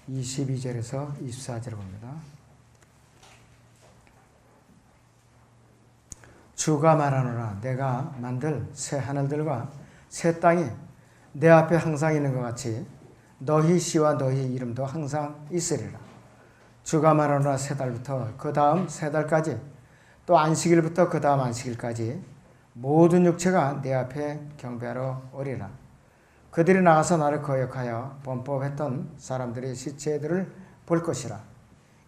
22절에서 24절을 봅니다. 주가 말하노라. 내가 만들 새 하늘들과 새 땅이 내 앞에 항상 있는 것 같이 너희 씨와 너희 이름도 항상 있으리라. 주가 말하노라. 세 달부터 그 다음 세 달까지 또 안식일부터 그 다음 안식일까지 모든 육체가 내 앞에 경배하러 오리라. 그들이 나가서 나를 거역하여 범법했던 사람들의 시체들을 볼 것이라.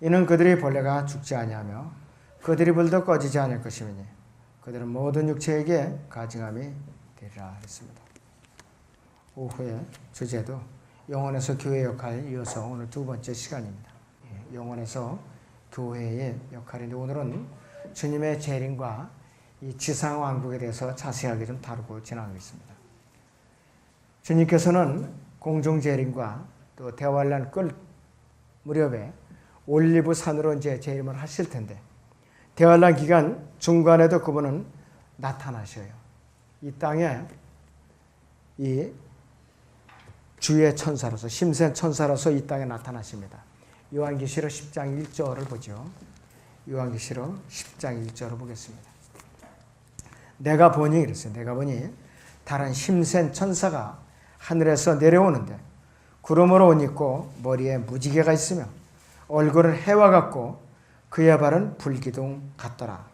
이는 그들이 벌레가 죽지 아니하며 그들이 불도 꺼지지 않을 것이니 그들은 모든 육체에게 가증함이 되리라 했습니다. 오후에 주제도 영혼에서 교회 역할 이어서 오늘 두 번째 시간입니다. 영혼에서 교회의 역할인데 오늘은 주님의 재림과 이 지상왕국에 대해서 자세하게 좀 다루고 지나가겠습니다. 주님께서는 공중재림과 또 대환란 끝 무렵에 올리브 산으로 이제 재림을 하실 텐데 대환란 기간 중간에도 그분은 나타나셔요. 이 땅에 이 주의 천사로서 심센 천사로서 이 땅에 나타나십니다. 요한계시록 10장 1절을 보죠. 요한계시록 10장 1절을 보겠습니다. 내가 보니 이랬어요. 내가 보니 다른 힘센 천사가 하늘에서 내려오는데 구름으로 옷 입고 머리에 무지개가 있으며 얼굴은 해와 같고 그의 발은 불기둥 같더라.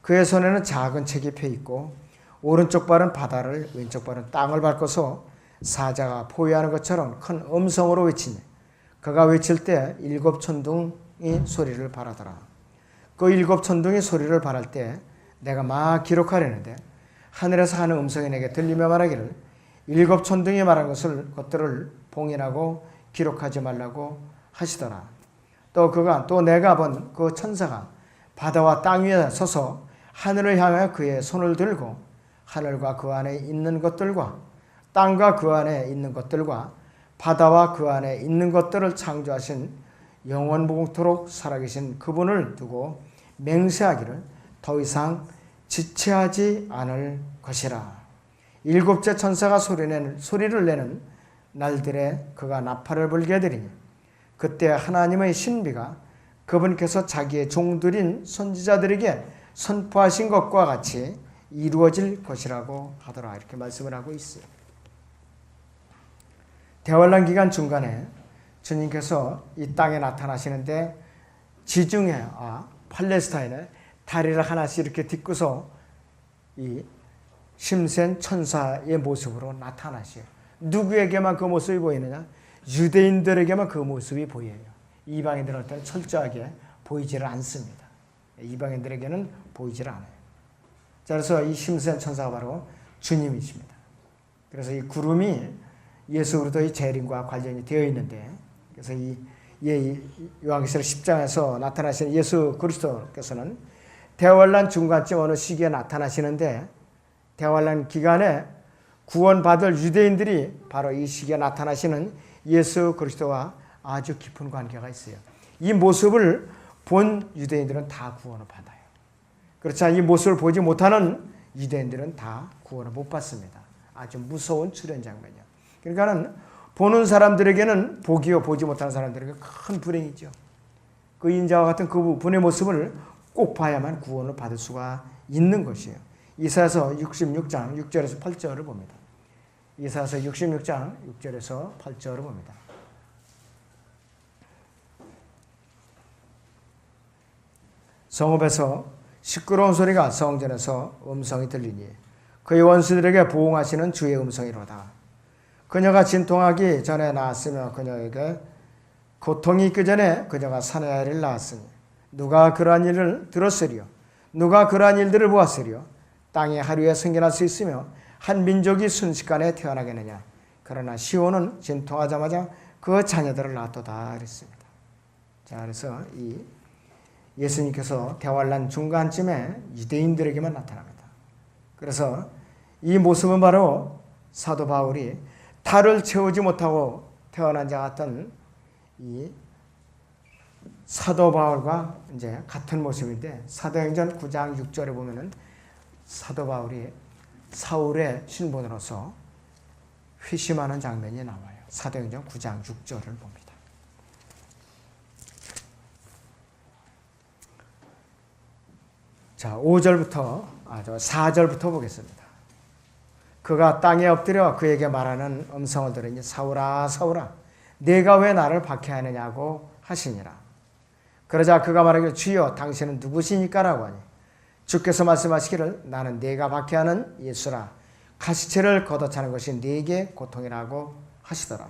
그의 손에는 작은 책이 펴 있고 오른쪽 발은 바다를 왼쪽 발은 땅을 밟고서 사자가 포위하는 것처럼 큰 음성으로 외치니 그가 외칠 때 일곱 천둥이 소리를 발하더라. 그 일곱 천둥이 소리를 발할 때 내가 막 기록하려는데 하늘에서 하는 음성이 내게 들리며 말하기를 일곱 천둥이 말한 것들을 봉인하고 기록하지 말라고 하시더라. 또 내가 본 그 천사가 바다와 땅 위에 서서 하늘을 향하여 그의 손을 들고 하늘과 그 안에 있는 것들과 땅과 그 안에 있는 것들과 바다와 그 안에 있는 것들을 창조하신 영원무궁토록 살아계신 그분을 두고 맹세하기를 더 이상 지체하지 않을 것이라. 일곱째 천사가 소리를 내는 날들에 그가 나팔을 불게 되리니 그때 하나님의 신비가 그분께서 자기의 종들인 선지자들에게 선포하신 것과 같이 이루어질 것이라고 하더라. 이렇게 말씀을 하고 있어요. 대환란 기간 중간에 주님께서 이 땅에 나타나시는데 지중해 팔레스타인에 다리를 하나씩 이렇게 딛고서 이 심센 천사의 모습으로 나타나셔요. 누구에게만 그 모습이 보이느냐? 유대인들에게만 그 모습이 보여요. 이방인들한테는 철저하게 보이지를 않습니다. 이방인들에게는 보이질 않아요. 자, 그래서 이 심센 천사가 바로 주님이십니다. 그래서 이 구름이 예수 그리스도의 재림과 관련이 되어 있는데, 그래서 이 요한계시록 10장에서 나타나시는 예수 그리스도께서는 대환란 중간쯤 어느 시기에 나타나시는데, 대환란 기간에 구원받을 유대인들이 바로 이 시기에 나타나시는 예수 그리스도와 아주 깊은 관계가 있어요. 이 모습을 본 유대인들은 다 구원을 받아요. 그렇지만 이 모습을 보지 못하는 유대인들은 다 구원을 못 받습니다. 아주 무서운 출현 장면이요. 그러니까는 보는 사람들에게는 복이요, 보지 못하는 사람들에게 큰 불행이죠. 그 인자와 같은 그 분의 모습을 꼭 봐야만 구원을 받을 수가 있는 것이에요. 이사야서 66장 6절에서 8절을 봅니다. 이사야서 66장 6절에서 8절을 봅니다. 성읍에서 시끄러운 소리가 성전에서 음성이 들리니 그의 원수들에게 보응하시는 주의 음성이로다. 그녀가 진통하기 전에 낳았으며 그녀에게 고통이 있기 전에 그녀가 사내아이를 낳았으니 누가 그러한 일을 들었으리요? 누가 그러한 일들을 보았으리요? 땅이 하루에 생겨날 수 있으며 한 민족이 순식간에 태어나겠느냐? 그러나 시온은 진통하자마자 그 자녀들을 낳았도다 그랬습니다. 자, 그래서 이 예수님께서 대환란 중간쯤에 유대인들에게만 나타납니다. 그래서 이 모습은 바로 사도 바울이 달을 채우지 못하고 태어난 자 같은 이 사도 바울과 이제 같은 모습인데, 사도행전 9장 6절에 보면은 사도 바울이 사울의 신분으로서 회심하는 장면이 나와요. 사도행전 9장 6절을 봅니다. 자, 5절부터 4절부터 보겠습니다. 그가 땅에 엎드려 그에게 말하는 음성을 들으니 사울아 사울아 내가 왜 나를 박해하느냐고 하시니라. 그러자 그가 말하기를 주여 당신은 누구시니까 라고 하니 주께서 말씀하시기를 나는 네가 박해하는 예수라. 가시체를 걷어차는 것이 네게 고통이라고 하시더라.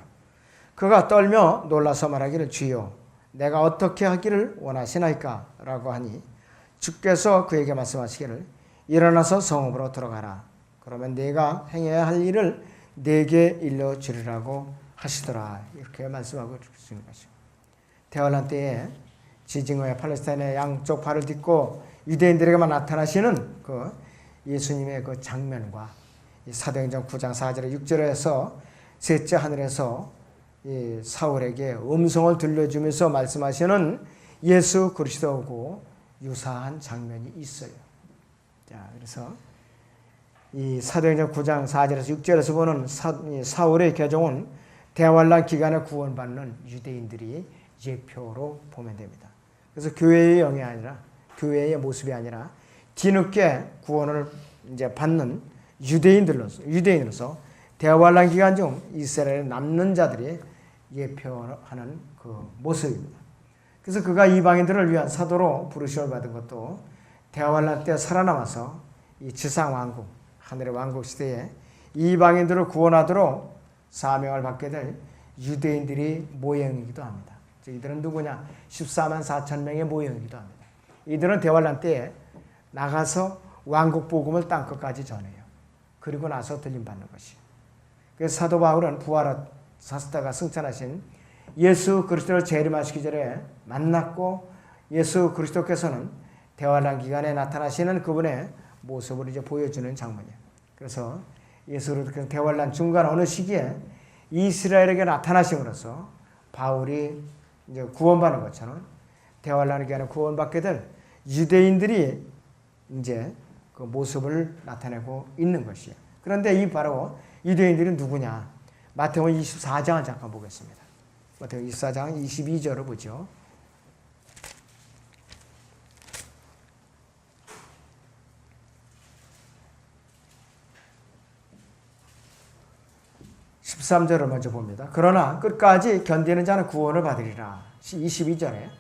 그가 떨며 놀라서 말하기를 주여 내가 어떻게 하기를 원하시나이까 라고 하니 주께서 그에게 말씀하시기를 일어나서 성읍으로 들어가라. 그러면 네가 행해야 할 일을 네게 일러주리라고 하시더라. 이렇게 말씀하고 있는 것이죠. 대환란 때에 지징어의 팔레스타인의 양쪽 발을 딛고 유대인들에게만 나타나시는 그 예수님의 그 장면과 사도행전 9장 4절에 6절에서 셋째 하늘에서 이 사울에게 음성을 들려주면서 말씀하시는 예수 그리스도하고 유사한 장면이 있어요. 자, 그래서 이 사도행전 9장 4절에서 6절에서 보는 사울의 개종은 대환란 기간에 구원받는 유대인들이 예표로 보면 됩니다. 그래서 교회의 영이 아니라 교회의 모습이 아니라 뒤늦게 구원을 이제 받는 유대인으로서 대환란 기간 중 이스라엘에 남는 자들이 예표하는 그 모습입니다. 그래서 그가 이방인들을 위한 사도로 부르심을 받은 것도 대환란 때 살아남아서 이 지상 왕국, 하늘의 왕국 시대에 이방인들을 구원하도록 사명을 받게 될 유대인들이 모형이기도 합니다. 이들은 누구냐? 14만 4천 명의 모형이기도 합니다. 이들은 대환란 때에 나가서 왕국 복음을 땅끝까지 전해요. 그리고 나서 들림받는 것이에요. 그래서 사도 바울은 부활하셨다가 승천하신 예수 그리스도를 재림하시기 전에 만났고 예수 그리스도께서는 대환란 기간에 나타나시는 그분의 모습을 이제 보여주는 장면이에요. 그래서 예수 그리스도 대환란 중간 어느 시기에 이스라엘에게 나타나심으로써 바울이 이제 구원받는 것처럼 대환란 기간에 구원받게 될 유대인들이 이제 그 모습을 나타내고 있는 것이에요. 그런데 이 바로 유대인들이 누구냐? 마태복음 24장을 잠깐 보겠습니다. 마태복음 24장 22절을 보죠. (13절을) 먼저 봅니다. 그러나 끝까지 견디는 자는 구원을 받으리라. 22절에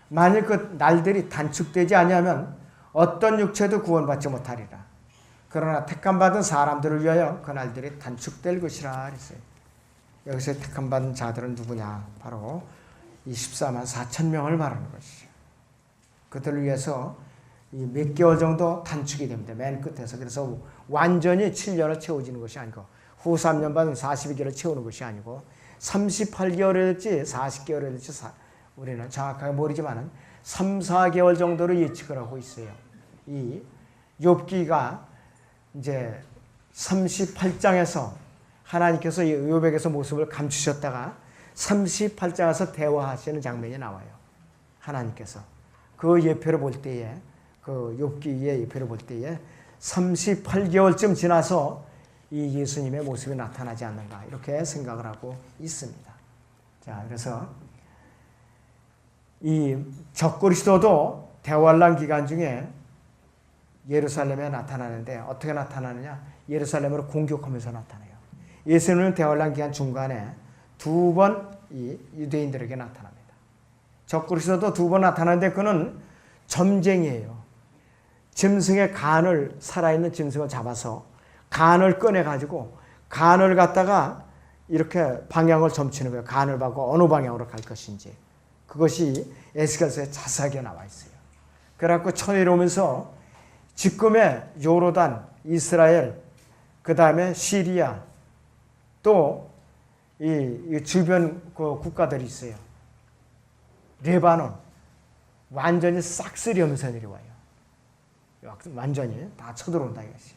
만일 그 날들이 단축되지 아니하면 어떤 육체도 구원받지 못하리라. 그러나 택함받은 사람들을 위하여 그 날들이 단축될 것이라 그랬어요. 여기서 택함받은 자들은 누구냐? 바로 이 14만 4천 명을 말하는 것이죠. 그들을 위해서 몇 개월 정도 단축이 됩니다. 맨 끝에서. 그래서 완전히 7년을 채워지는 것이 아니고 후 3년 받은 42개월을 채우는 것이 아니고 38개월이 될지 40개월이 될지 우리는 정확하게 모르지만 3, 4개월 정도로 예측을 하고 있어요. 이 욥기가 이제 38장에서 하나님께서 욥에게서 모습을 감추셨다가 38장에서 대화하시는 장면이 나와요. 하나님께서 그 예표를 볼 때에 그 욥기의 예표를 볼 때에 38개월쯤 지나서 이 예수님의 모습이 나타나지 않는가 이렇게 생각을 하고 있습니다. 자, 그래서 이 적그리스도도 대환란 기간 중에 예루살렘에 나타나는데 어떻게 나타나느냐? 예루살렘으로 공격하면서 나타나요. 예수님은 대환란 기간 중간에 두 번 이 유대인들에게 나타납니다. 적그리스도도 두 번 나타나는데 그는 점쟁이에요. 짐승의 간을 살아있는 짐승을 잡아서 간을 꺼내가지고 간을 갖다가 이렇게 방향을 점치는 거예요. 간을 받고 어느 방향으로 갈 것인지. 그것이 에스겔서에 자세하게 나와 있어요. 그래갖고 쳐내려오면서 지금의 요르단, 이스라엘, 그 다음에 시리아, 또 이 주변 그 국가들이 있어요. 레바논, 완전히 싹쓸이하면서 내려와요. 완전히 다 쳐들어온다 이것이.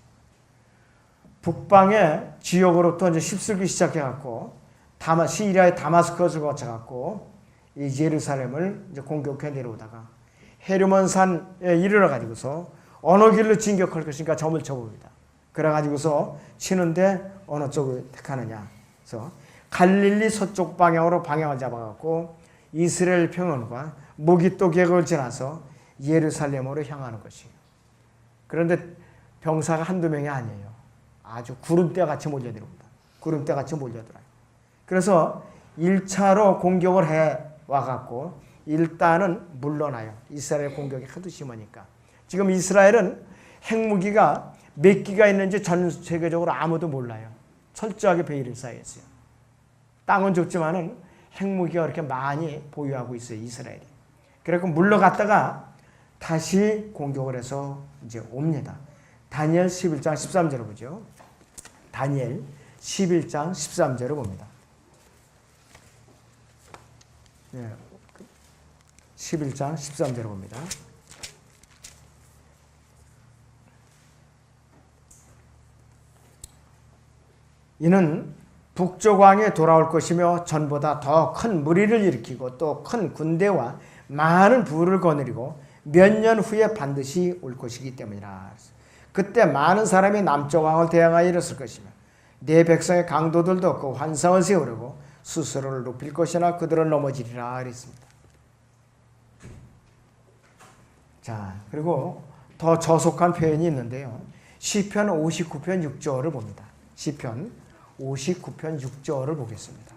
북방의 지역으로부터 이제 휩쓸기 시작해갖고 시리아의 다마스커스를 거쳐갖고 이 예루살렘을 이제 공격해 내려오다가 헤르몬 산에 이르러 가지고서 어느 길로 진격할 것인가 점을 쳐봅니다. 그래 가지고서 치는데 어느 쪽을 택하느냐. 그래서 갈릴리 서쪽 방향으로 방향을 잡아갖고 이스라엘 평원과 무기또 계곡을 지나서 예루살렘으로 향하는 것이에요. 그런데 병사가 한두 명이 아니에요. 아주 구름대같이 몰려들어옵니다. 구름대같이 몰려들어요. 그래서 1차로 공격을 해 와갖고 일단은 물러나요. 이스라엘 공격이 하도 심하니까. 지금 이스라엘은 핵무기가 몇 기가 있는지 전 세계적으로 아무도 몰라요. 철저하게 베일을 쌓였어요. 땅은 좁지만은 핵무기가 그렇게 많이 보유하고 있어요. 이스라엘이. 그래서 물러갔다가 다시 공격을 해서 이제 옵니다. 다니엘 11장 13절을 보죠. 다니엘 11장 13절을 봅니다. 11장 13절을 봅니다. 이는 북쪽 왕에 돌아올 것이며 전보다 더 큰 무리를 일으키고 또 큰 군대와 많은 부를 거느리고 몇 년 후에 반드시 올 것이기 때문이라. 그때 많은 사람이 남쪽 왕을 대항하여 일었을 것이며 내 백성의 강도들도 그 환상을 세우려고 스스로를 높일 것이나 그들은 넘어지리라 그랬습니다. 자, 그리고 더 저속한 표현이 있는데요. 시편 59편 6절을 봅니다. 시편 59편 6절을 보겠습니다.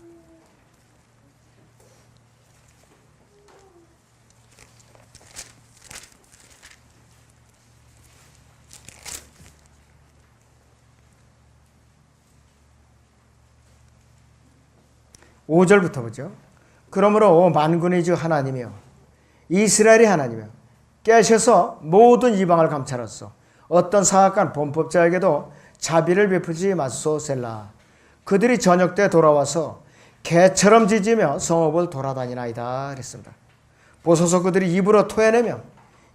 오절부터 보죠. 그러므로 만군의 주 하나님이여 이스라엘의 하나님이여 깨셔서 모든 이방을 감찰하소서. 어떤 사악한 범법자에게도 자비를 베푸지 마소셀라. 그들이 저녁 때 돌아와서 개처럼 짖으며 성읍을 돌아다니나이다 그랬습니다. 보소서 그들이 입으로 토해내며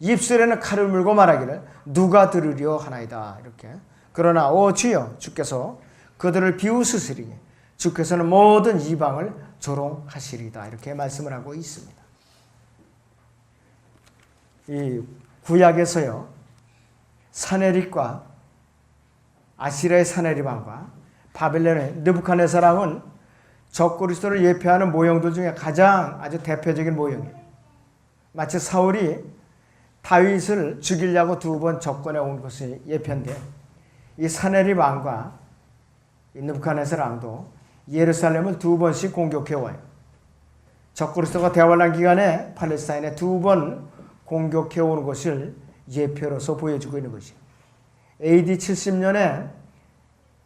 입술에는 칼을 물고 말하기를 누가 들으려 하나이다. 이렇게. 그러나 오 주여 주께서 그들을 비웃으시리니 주께서는 모든 이방을 조롱하시리다. 이렇게 말씀을 하고 있습니다. 이 구약에서요. 사네립과 아시리아의 사네립 왕과 바벨론의 느부갓네살 왕은 적그리스도를 예표하는 모형들 중에 가장 아주 대표적인 모형이에요. 마치 사울이 다윗을 죽이려고 두 번 접근해 온 것이 예표인데 이 사네립 왕과 이 느부갓네살 왕도 예루살렘을 두 번씩 공격해 와요. 적그리스도가 대환란 기간에 팔레스타인에 두 번 공격해 오는 것을 예표로서 보여주고 있는 것이에요. AD 70년에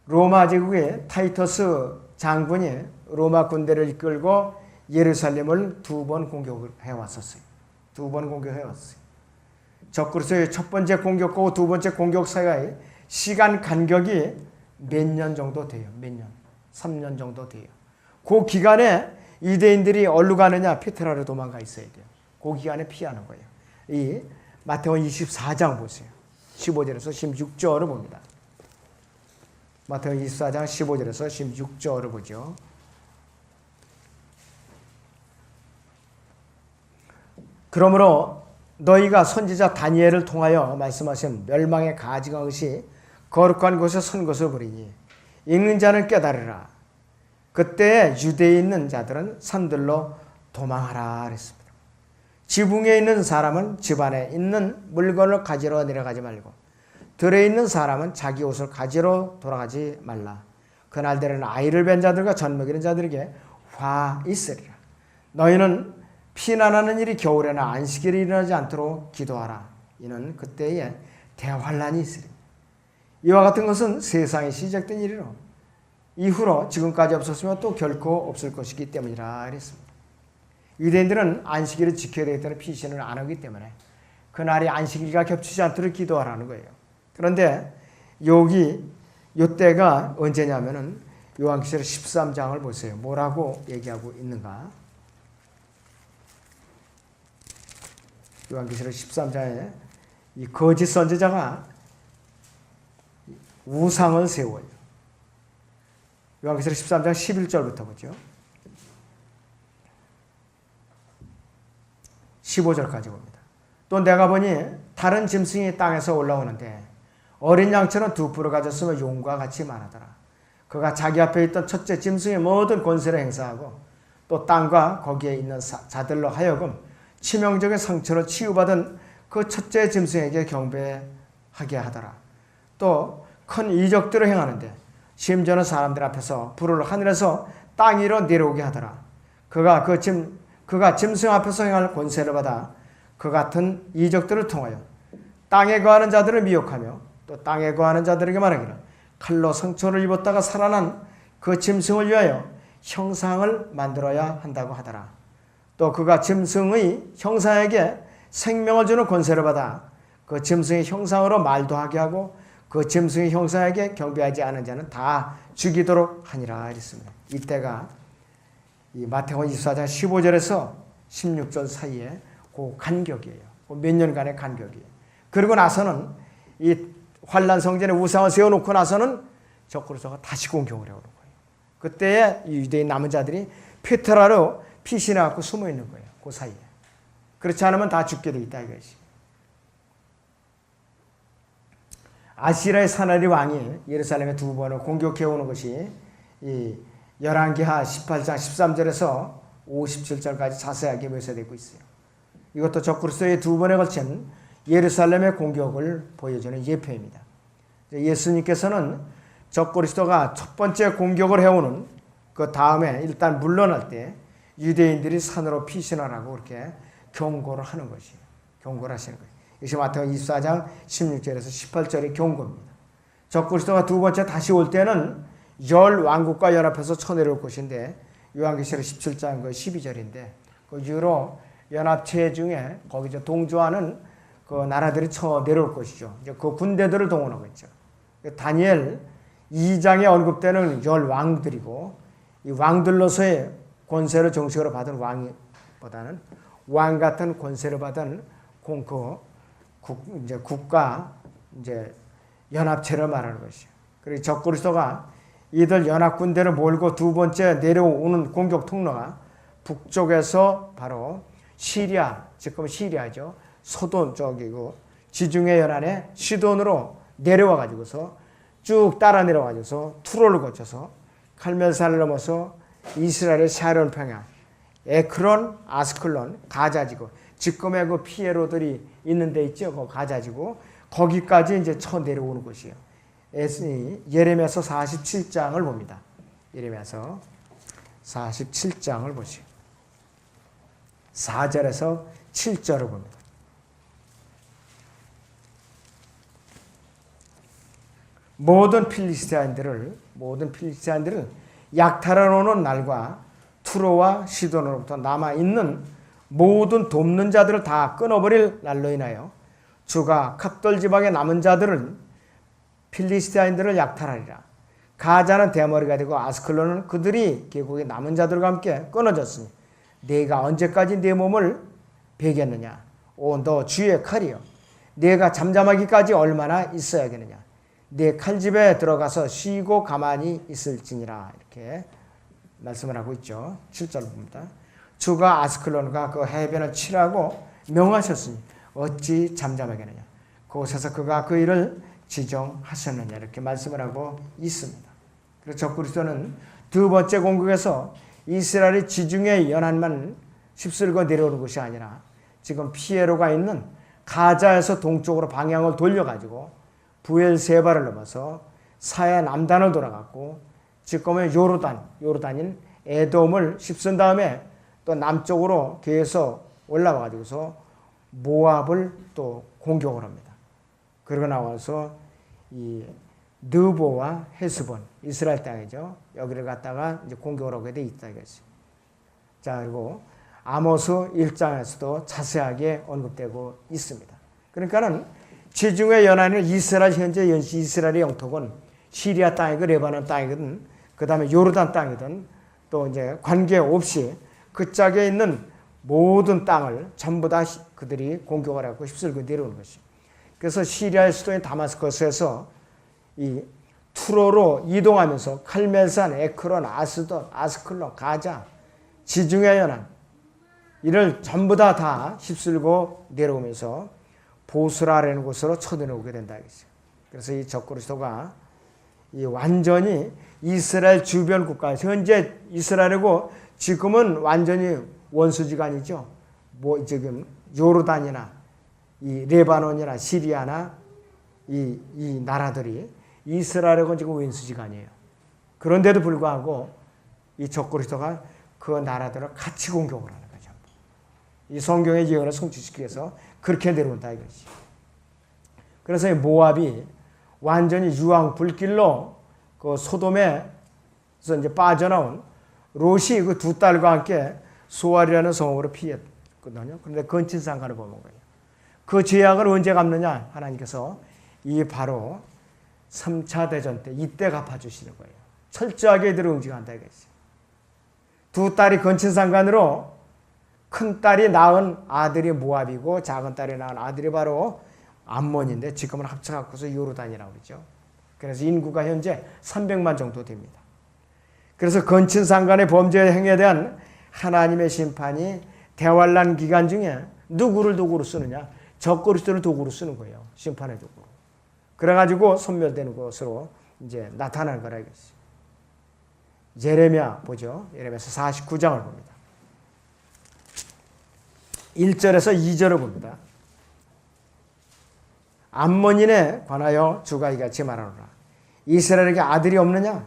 로마 제국의 타이터스 장군이 로마 군대를 이끌고 예루살렘을 두 번 공격을 해왔었어요. 두 번 공격해왔어요. 적그리스도의 첫 번째 공격과 두 번째 공격 사이의 시간 간격이 몇 년 정도 돼요. 몇 년. 3년 정도 돼요. 그 기간에 유대인들이 어디로 가느냐? 페트라로 도망가 있어야 돼요. 그 기간에 피하는 거예요. 이 마태복음 24장 보세요. 15절에서 16절을 봅니다. 마태복음 24장 15절에서 16절을 보죠. 그러므로 너희가 선지자 다니엘을 통하여 말씀하신 멸망의 가증한 것이 거룩한 곳에 선 것을 보리니 읽는 자는 깨달으라. 그때 유대에 있는 자들은 산들로 도망하라 그랬습니다. 지붕에 있는 사람은 집 안에 있는 물건을 가지러 내려가지 말고 들에 있는 사람은 자기 옷을 가지러 돌아가지 말라. 그날들에는 아이를 뵌 자들과 젖먹이는 자들에게 화 있으리라. 너희는 피난하는 일이 겨울에나 안식일에 일어나지 않도록 기도하라. 이는 그때에 대환란이 있으리라. 이와 같은 것은 세상에 시작된 일이로 이후로 지금까지 없었으면 또 결코 없을 것이기 때문이라 그랬습니다. 유대인들은 안식일을 지켜야 되겠다는 피신을 안 하기 때문에 그날이 안식일과 겹치지 않도록 기도하라는 거예요. 그런데 여기 이때가 언제냐면은 요한계시록 13장을 보세요. 뭐라고 얘기하고 있는가? 요한계시록 13장에 이 거짓 선지자가 우상을 세워요. 요한계시록 13장 11절부터 보죠. 15절까지 봅니다. 또 내가 보니 다른 짐승이 땅에서 올라오는데 어린 양처럼 두 뿔을 가졌으며 용과 같이 많았더라. 그가 자기 앞에 있던 첫째 짐승의 모든 권세를 행사하고 또 땅과 거기에 있는 자들로 하여금 치명적인 상처로 치유받은 그 첫째 짐승에게 경배하게 하게 하더라. 또 큰 이적들을 행하는데 심지어는 사람들 앞에서 불을 하늘에서 땅 위로 내려오게 하더라. 그가 짐승 앞에서 행할 권세를 받아 그 같은 이적들을 통하여 땅에 거하는 자들을 미혹하며 또 땅에 거하는 자들에게 말하기를 칼로 상처를 입었다가 살아난 그 짐승을 위하여 형상을 만들어야 한다고 하더라. 또 그가 짐승의 형상에게 생명을 주는 권세를 받아 그 짐승의 형상으로 말도 하게 하고 그 짐승의 형상에게 경배하지 않은 자는 다 죽이도록 하니라 이랬습니다. 이때가 이 마태복음 24장 15절에서 16절 사이에 그 간격이에요. 몇 년간의 간격이에요. 그리고 나서는 이 환란 성전에 우상을 세워놓고 나서는 적그리스도가 다시 공격을 해오는 거예요. 그때에 유대인 남은 자들이 페트라로 피신해갖고 숨어 있는 거예요. 그 사이에. 그렇지 않으면 다 죽게 돼 있다 이것이. 아시라의 사나리 왕이 예루살렘에 두 번을 공격해 오는 것이 이 열왕기하 18장 13절에서 57절까지 자세하게 묘사되고 있어요. 이것도 적그리스도의 두 번에 걸친 예루살렘의 공격을 보여주는 예표입니다. 예수님께서는 적그리스도가 첫 번째 공격을 해오는 그 다음에 일단 물러날 때 유대인들이 산으로 피신하라고 그렇게 경고를 하는 것이에요. 경고를 하시는 거예요. 이것이 마태복음 24장 16절에서 18절의 경고입니다. 적그리스도가 두 번째 다시 올 때는 열 왕국과 연합해서 쳐내려올 것인데 요한계시록 17장 그 12절인데 그 이후로 연합체 중에 거기서 동조하는 그 나라들이 쳐내려올 것이죠. 이제 그 군대들을 동원하고 있죠. 다니엘 2장에 언급되는 열 왕들이고 이 왕들로서의 권세를 정식으로 받은 왕보다는 왕 같은 권세를 받은 이제 국가 이제 연합체를 말하는 것이죠. 그리고 적그리스도가 이들 연합 군대를 몰고 두 번째 내려오는 공격 통로가 북쪽에서 바로 시리아, 지금 시리아죠. 소돈 쪽이고 지중해 연안의 시돈으로 내려와 가지고서 쭉 따라 내려와 가지고서 투로를 거쳐서 칼멜산을 넘어서 이스라엘의 샤론 평야, 에크론, 아스클론, 가자지구, 지금의 그 피에로들이 있는 데 있죠. 그 가자지구 거기까지 이제 쳐 내려오는 것이에요. 예레미야서 47장을 봅니다. 예레미야서 47장을 보시오. 4절에서 7절을 봅니다. 모든 필리스티아인들을 약탈해 놓는 날과 투로와 시돈으로부터 남아있는 모든 돕는 자들을 다 끊어버릴 날로 인하여 주가 갑돌 지방에 남은 자들은 필리스티아인들을 약탈하리라. 가자는 대머리가 되고 아스클론은 그들이 계곡에 남은 자들과 함께 끊어졌으니 네가 언제까지 네 몸을 베겠느냐. 오 너 주의 칼이여. 네가 잠잠하기까지 얼마나 있어야겠느냐. 네 칼집에 들어가서 쉬고 가만히 있을지니라. 이렇게 말씀을 하고 있죠. 7절 봅니다. 주가 아스클론과 그 해변을 치라고 명하셨으니 어찌 잠잠하겠느냐. 그곳에서 그가 그 일을 지정하셨느냐. 이렇게 말씀을 하고 있습니다. 그래서 적그리스도는 두 번째 공격에서 이스라엘의 지중해 연안만 휩쓸고 내려오는 것이 아니라 지금 피에로가 있는 가자에서 동쪽으로 방향을 돌려가지고 부엘세바를 넘어서 사해 남단을 돌아갔고 지금은 요르단인 에돔을 휩쓴 다음에 또 남쪽으로 계속 올라와 가지고서 모압을 또 공격을 합니다. 그러고 나와서 이 느보와 헤스본 이스라엘 땅이죠. 여기를 갖다가 이제 공격을 하게 돼 있다 이거지. 자, 그리고 아모스 1장에서도 자세하게 언급되고 있습니다. 그러니까는 지중해 연안의 이스라엘 현재 이스라엘의 영토는 시리아 땅이고 레바논 땅이든 그다음에 요르단 땅이든 또 이제 관계없이 그 짝에 있는 모든 땅을 전부 다 그들이 공격을 하고 휩쓸고 내려오는 것이. 그래서 시리아의 수도인 다마스커스에서 이 투로로 이동하면서 칼멜산, 에크론, 아스돈, 아스클론, 가자, 지중해 연안 이를 전부 다 휩쓸고 내려오면서 보스라라는 곳으로 쳐내려오게 된다. 그래서 이 적그리스도가 이 완전히 이스라엘 주변 국가, 현재 이스라엘이고 지금은 완전히 원수지간이죠. 뭐 지금 요르단이나 이 레바논이나 시리아나 이 나라들이 이스라엘하고는 지금 왼수지간이에요. 그런데도 불구하고 이 적그리스도가 그 나라들을 같이 공격을 하는 거죠. 이 성경의 예언을 성취시키기 위해서 그렇게 내려온다 이거지. 그래서 이 모압이 완전히 유황 불길로 그 소돔에서 이제 빠져나온 롯이 그 두 딸과 함께 소알이라는 성읍으로 피했거든요. 그런데 근친상간을 보는 거예요. 그 죄악을 언제 갚느냐? 하나님께서 이 바로 3차 대전 때 이때 갚아주시는 거예요. 철저하게 이들을 응징한다 이거지. 두 딸이 근친상간으로 큰 딸이 낳은 아들이 모압이고 작은 딸이 낳은 아들이 바로 암몬인데 지금은 합쳐갖고서 요르단이라고 그러죠. 그래서 인구가 현재 300만 정도 됩니다. 그래서 근친상간의 범죄 행위에 대한 하나님의 심판이 대환란 기간 중에 누구를 도구로 쓰느냐? 적그리스도를 도구로 쓰는 거예요. 심판의 도구로. 그래가지고 소멸되는 것으로 이제 나타나는 거라 이것이. 예레미야 보죠. 예레미야서 49장을 봅니다. 1절에서 2절을 봅니다. 암몬인에 관하여 주가 이같이 말하노라. 이스라엘에게 아들이 없느냐?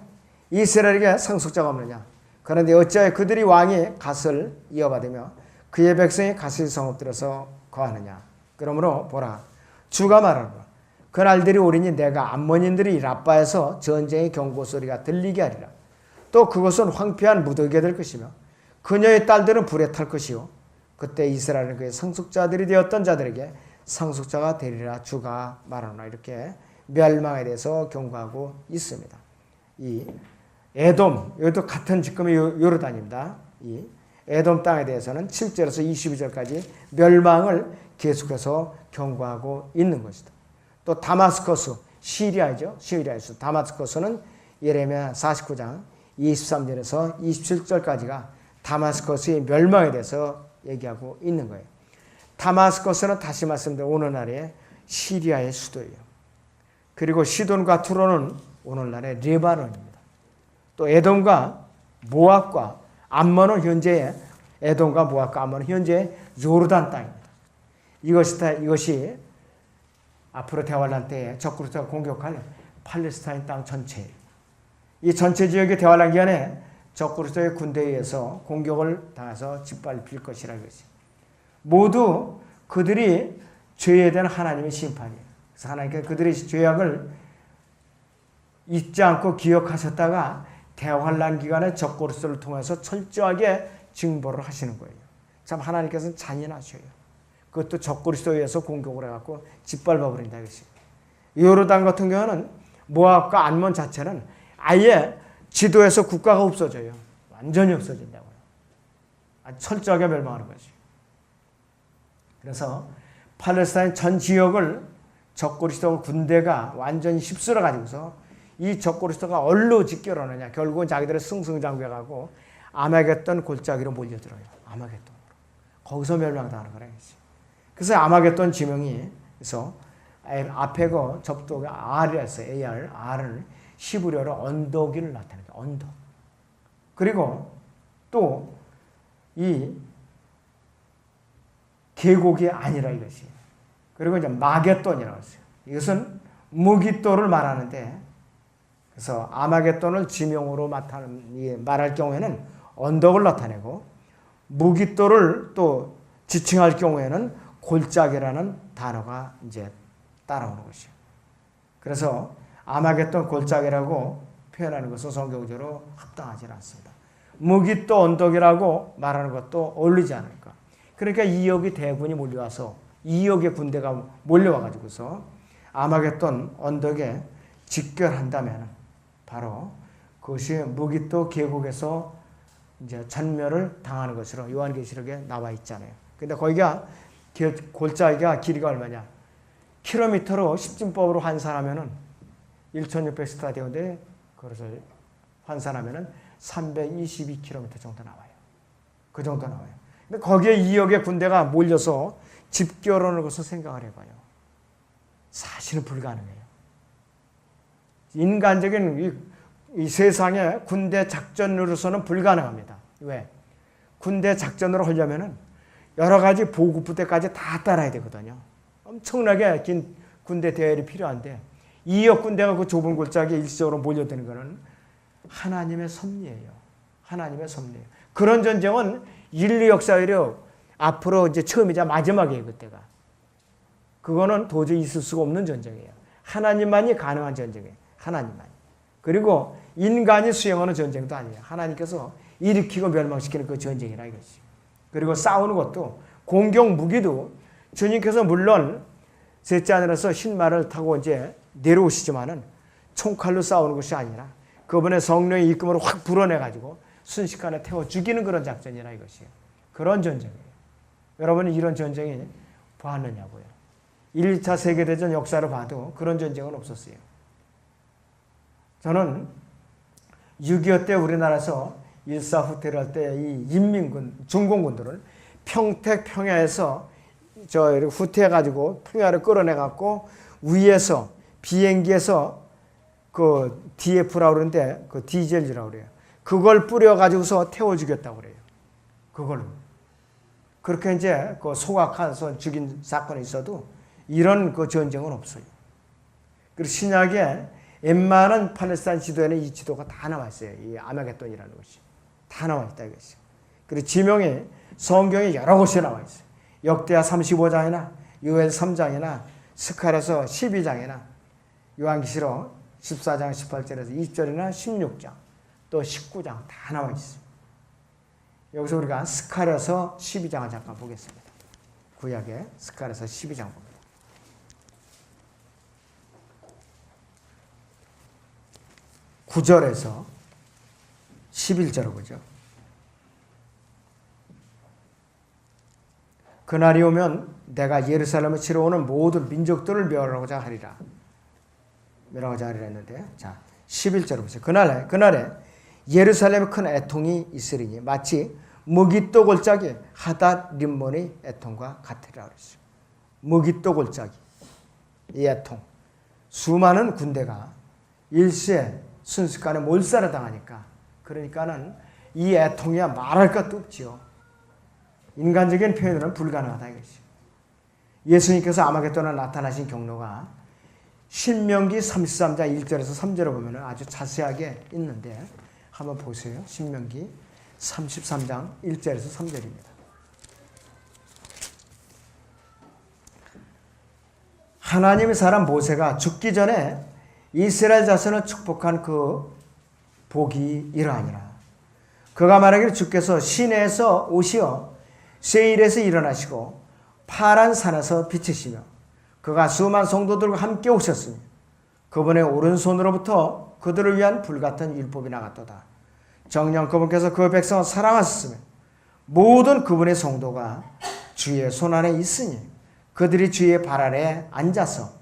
이스라엘에게 상속자가 없느냐? 그런데 어찌하여 그들이 왕이 갓을 이어받으며 그의 백성이 갓의 성읍들에서 거하느냐? 그러므로 보라, 주가 말하노라. 그날들이 오리니 내가 암몬인들이 라빠에서 전쟁의 경고 소리가 들리게 하리라. 또 그것은 황폐한 무더기가 될 것이며 그녀의 딸들은 불에 탈 것이요 그때 이스라엘은 그의 상속자들이 되었던 자들에게 상속자가 되리라. 주가 말하노라. 이렇게 멸망에 대해서 경고하고 있습니다. 이 에돔, 이것도 같은 지금의 요르단입니다. 이 에돔 땅에 대해서는 7절에서 22절까지 멸망을 계속해서 경고하고 있는 것이다. 또 다마스커스, 시리아이죠. 시리아에서 다마스커스는 예레미야 49장 23절에서 27절까지가 다마스커스의 멸망에 대해서 얘기하고 있는 거예요. 다마스커스는 다시 말씀드려 오늘날의 시리아의 수도예요. 그리고 시돈과 투로는 오늘날의 레바논입니다. 또 에돔과 모압과 암몬은 현재 에돔과 모압과 암몬은 현재 요르단 땅입니다. 이것이 앞으로 대환란 때에 적그리스도가 공격할 팔레스타인 땅 전체예요. 이 전체 지역의 대환란 기간에 적그리스도의 군대에 의해서 공격을 당해서 짓밟힐 것이라 이것이. 모두 그들이 죄에 대한 하나님의 심판이에요. 그래서 하나님께서 그들의 죄악을 잊지 않고 기억하셨다가 대환란 기간에 적그리스도를 통해서 철저하게 징벌을 하시는 거예요. 참 하나님께서는 잔인하셔요. 그것도 적그리스도에 의해서 공격을 해갖고 짓밟아 버린다 이것이. 요르단 같은 경우는 모압과 암몬 자체는 아예 지도에서 국가가 없어져요. 완전히 없어진다고요. 아주 철저하게 멸망하는 거지. 그래서 팔레스타인 전 지역을 적그리스도 군대가 완전히 휩쓸어 가지고서 이 적그리스도가 얼로 집결하느냐. 결국은 자기들의 승승장구해가고 아마겟돈 골짜기로 몰려들어요. 아마겟돈으로. 거기서 멸망당하는 거라. 그래서 아마겟돈 지명이 그래서 앞에 그 접독이 R이었어요. AR, R을 히브리어로 언덕이를 나타내요. 언덕. 그리고 또 이 계곡이 아니라 이것이. 그리고 이제 마겟돈이라고 했어요. 이것은 무깃돌을 말하는데 그래서 아마겟돈을 지명으로 말할 경우에는 언덕을 나타내고 무깃돌을 또 지칭할 경우에는 골짜기라는 단어가 이제 따라오는 것이에요. 그래서 아마겟돈 골짜기라고 표현하는 것은 성경적으로 합당하지 않습니다. 무깃도 언덕이라고 말하는 것도 어울리지 않을까. 그러니까 2억의 대군이 몰려와서 2억의 군대가 몰려와가지고서 아마겟돈 언덕에 집결한다면 바로 그것이 무깃도 계곡에서 이제 전멸을 당하는 것으로 요한계시록에 나와 있잖아요. 근데 거기가 골짜기가 길이가 얼마냐? 킬로미터로 십진법으로 환산하면은 1600스타디온데 그것을 환산하면은 322km 정도 나와요. 그 정도 나와요. 근데 거기에 2억의 군대가 몰려서 집결하는 것을 생각을 해봐요. 사실은 불가능해요. 인간적인 이 세상의 군대 작전으로서는 불가능합니다. 왜? 군대 작전으로 하려면은 여러 가지 보급 부대까지 다 따라야 되거든요. 엄청나게 긴 군대 대열이 필요한데 2억 군대가 그 좁은 골짜기에 일시적으로 몰려드는 것은 하나님의 섭리예요. 하나님의 섭리예요. 그런 전쟁은 인류 역사의려 앞으로 이제 처음이자 마지막이에요. 그때가. 그거는 도저히 있을 수가 없는 전쟁이에요. 하나님만이 가능한 전쟁이에요. 하나님만이. 그리고 인간이 수행하는 전쟁도 아니에요. 하나님께서 일으키고 멸망시키는 그 전쟁이라 이것이. 그리고 싸우는 것도 공격 무기도 주님께서 물론 셋째 하늘에서 흰말을 타고 이제 내려오시지만은 총칼로 싸우는 것이 아니라 그분의 성령의 이끌음으로 확 불어내가지고 순식간에 태워 죽이는 그런 작전이라 이것이에요. 그런 전쟁이에요. 여러분이 이런 전쟁이 보았느냐고요. 1차 세계대전 역사를 봐도 그런 전쟁은 없었어요. 저는 6.25 때 우리나라에서 일사후퇴를 할 때 이 인민군, 중공군들을 평택, 평야에서 저 후퇴해가지고 평야를 끌어내갖고 위에서 비행기에서 그 DF라고 그러는데 그 디젤이라고 그래요. 그걸 뿌려가지고서 태워 죽였다고 그래요. 그걸로. 그렇게 이제 그 소각해서 죽인 사건이 있어도 이런 그 전쟁은 없어요. 그리고 신약에 웬만한 팔레스타인 지도에는 이 지도가 다 나와 있어요. 이 아마겟돈이라는 것이. 다 나와 있다 이것이. 그리고 지명이 성경에 여러 곳에 나와 있어요. 역대하 35장이나 요엘 3장이나 스가랴서 12장이나 요한계시록 14장 18절에서 20절이나 16장 또 19장 다 나와 있어요. 여기서 우리가 스가랴서 12장을 잠깐 보겠습니다. 구약의 스가랴서 12장 봅니다. (9절에서) 11절을 보죠. 그날이 오면 내가 예루살렘을 치러 오는 모든 민족들을 멸하고자 하리라. 멸하고자 하리라 했는데, 자 11절을 보세요. 그날에 예루살렘에 큰 애통이 있으리니 마치 무깃도 골짜기 하닷 림몬의 애통과 같으리라 그랬어요. 무깃도 골짜기 이 애통, 수많은 군대가 일시에 순식간에 몰살을 당하니까, 그러니까는 이 애통이야 말할 것도 없지요. 인간적인 표현으로는 불가능하다 이것이. 예수님께서 아마겟돈에 나타나신 경로가 신명기 33장 1절에서 3절을 보면 아주 자세하게 있는데 한번 보세요. 신명기 33장 1절에서 3절입니다. 하나님의 사람 모세가 죽기 전에 이스라엘 자손을 축복한 그 복이 이러하니라. 그가 말하기를 주께서 시내에서 오시어 세일에서 일어나시고 파란 산에서 비치시며 그가 수많은 성도들과 함께 오셨으니 그분의 오른손으로부터 그들을 위한 불같은 율법이 나갔도다. 정녕 그분께서 그 백성을 사랑하셨으며 모든 그분의 성도가 주의 손안에 있으니 그들이 주의 발 아래에 앉아서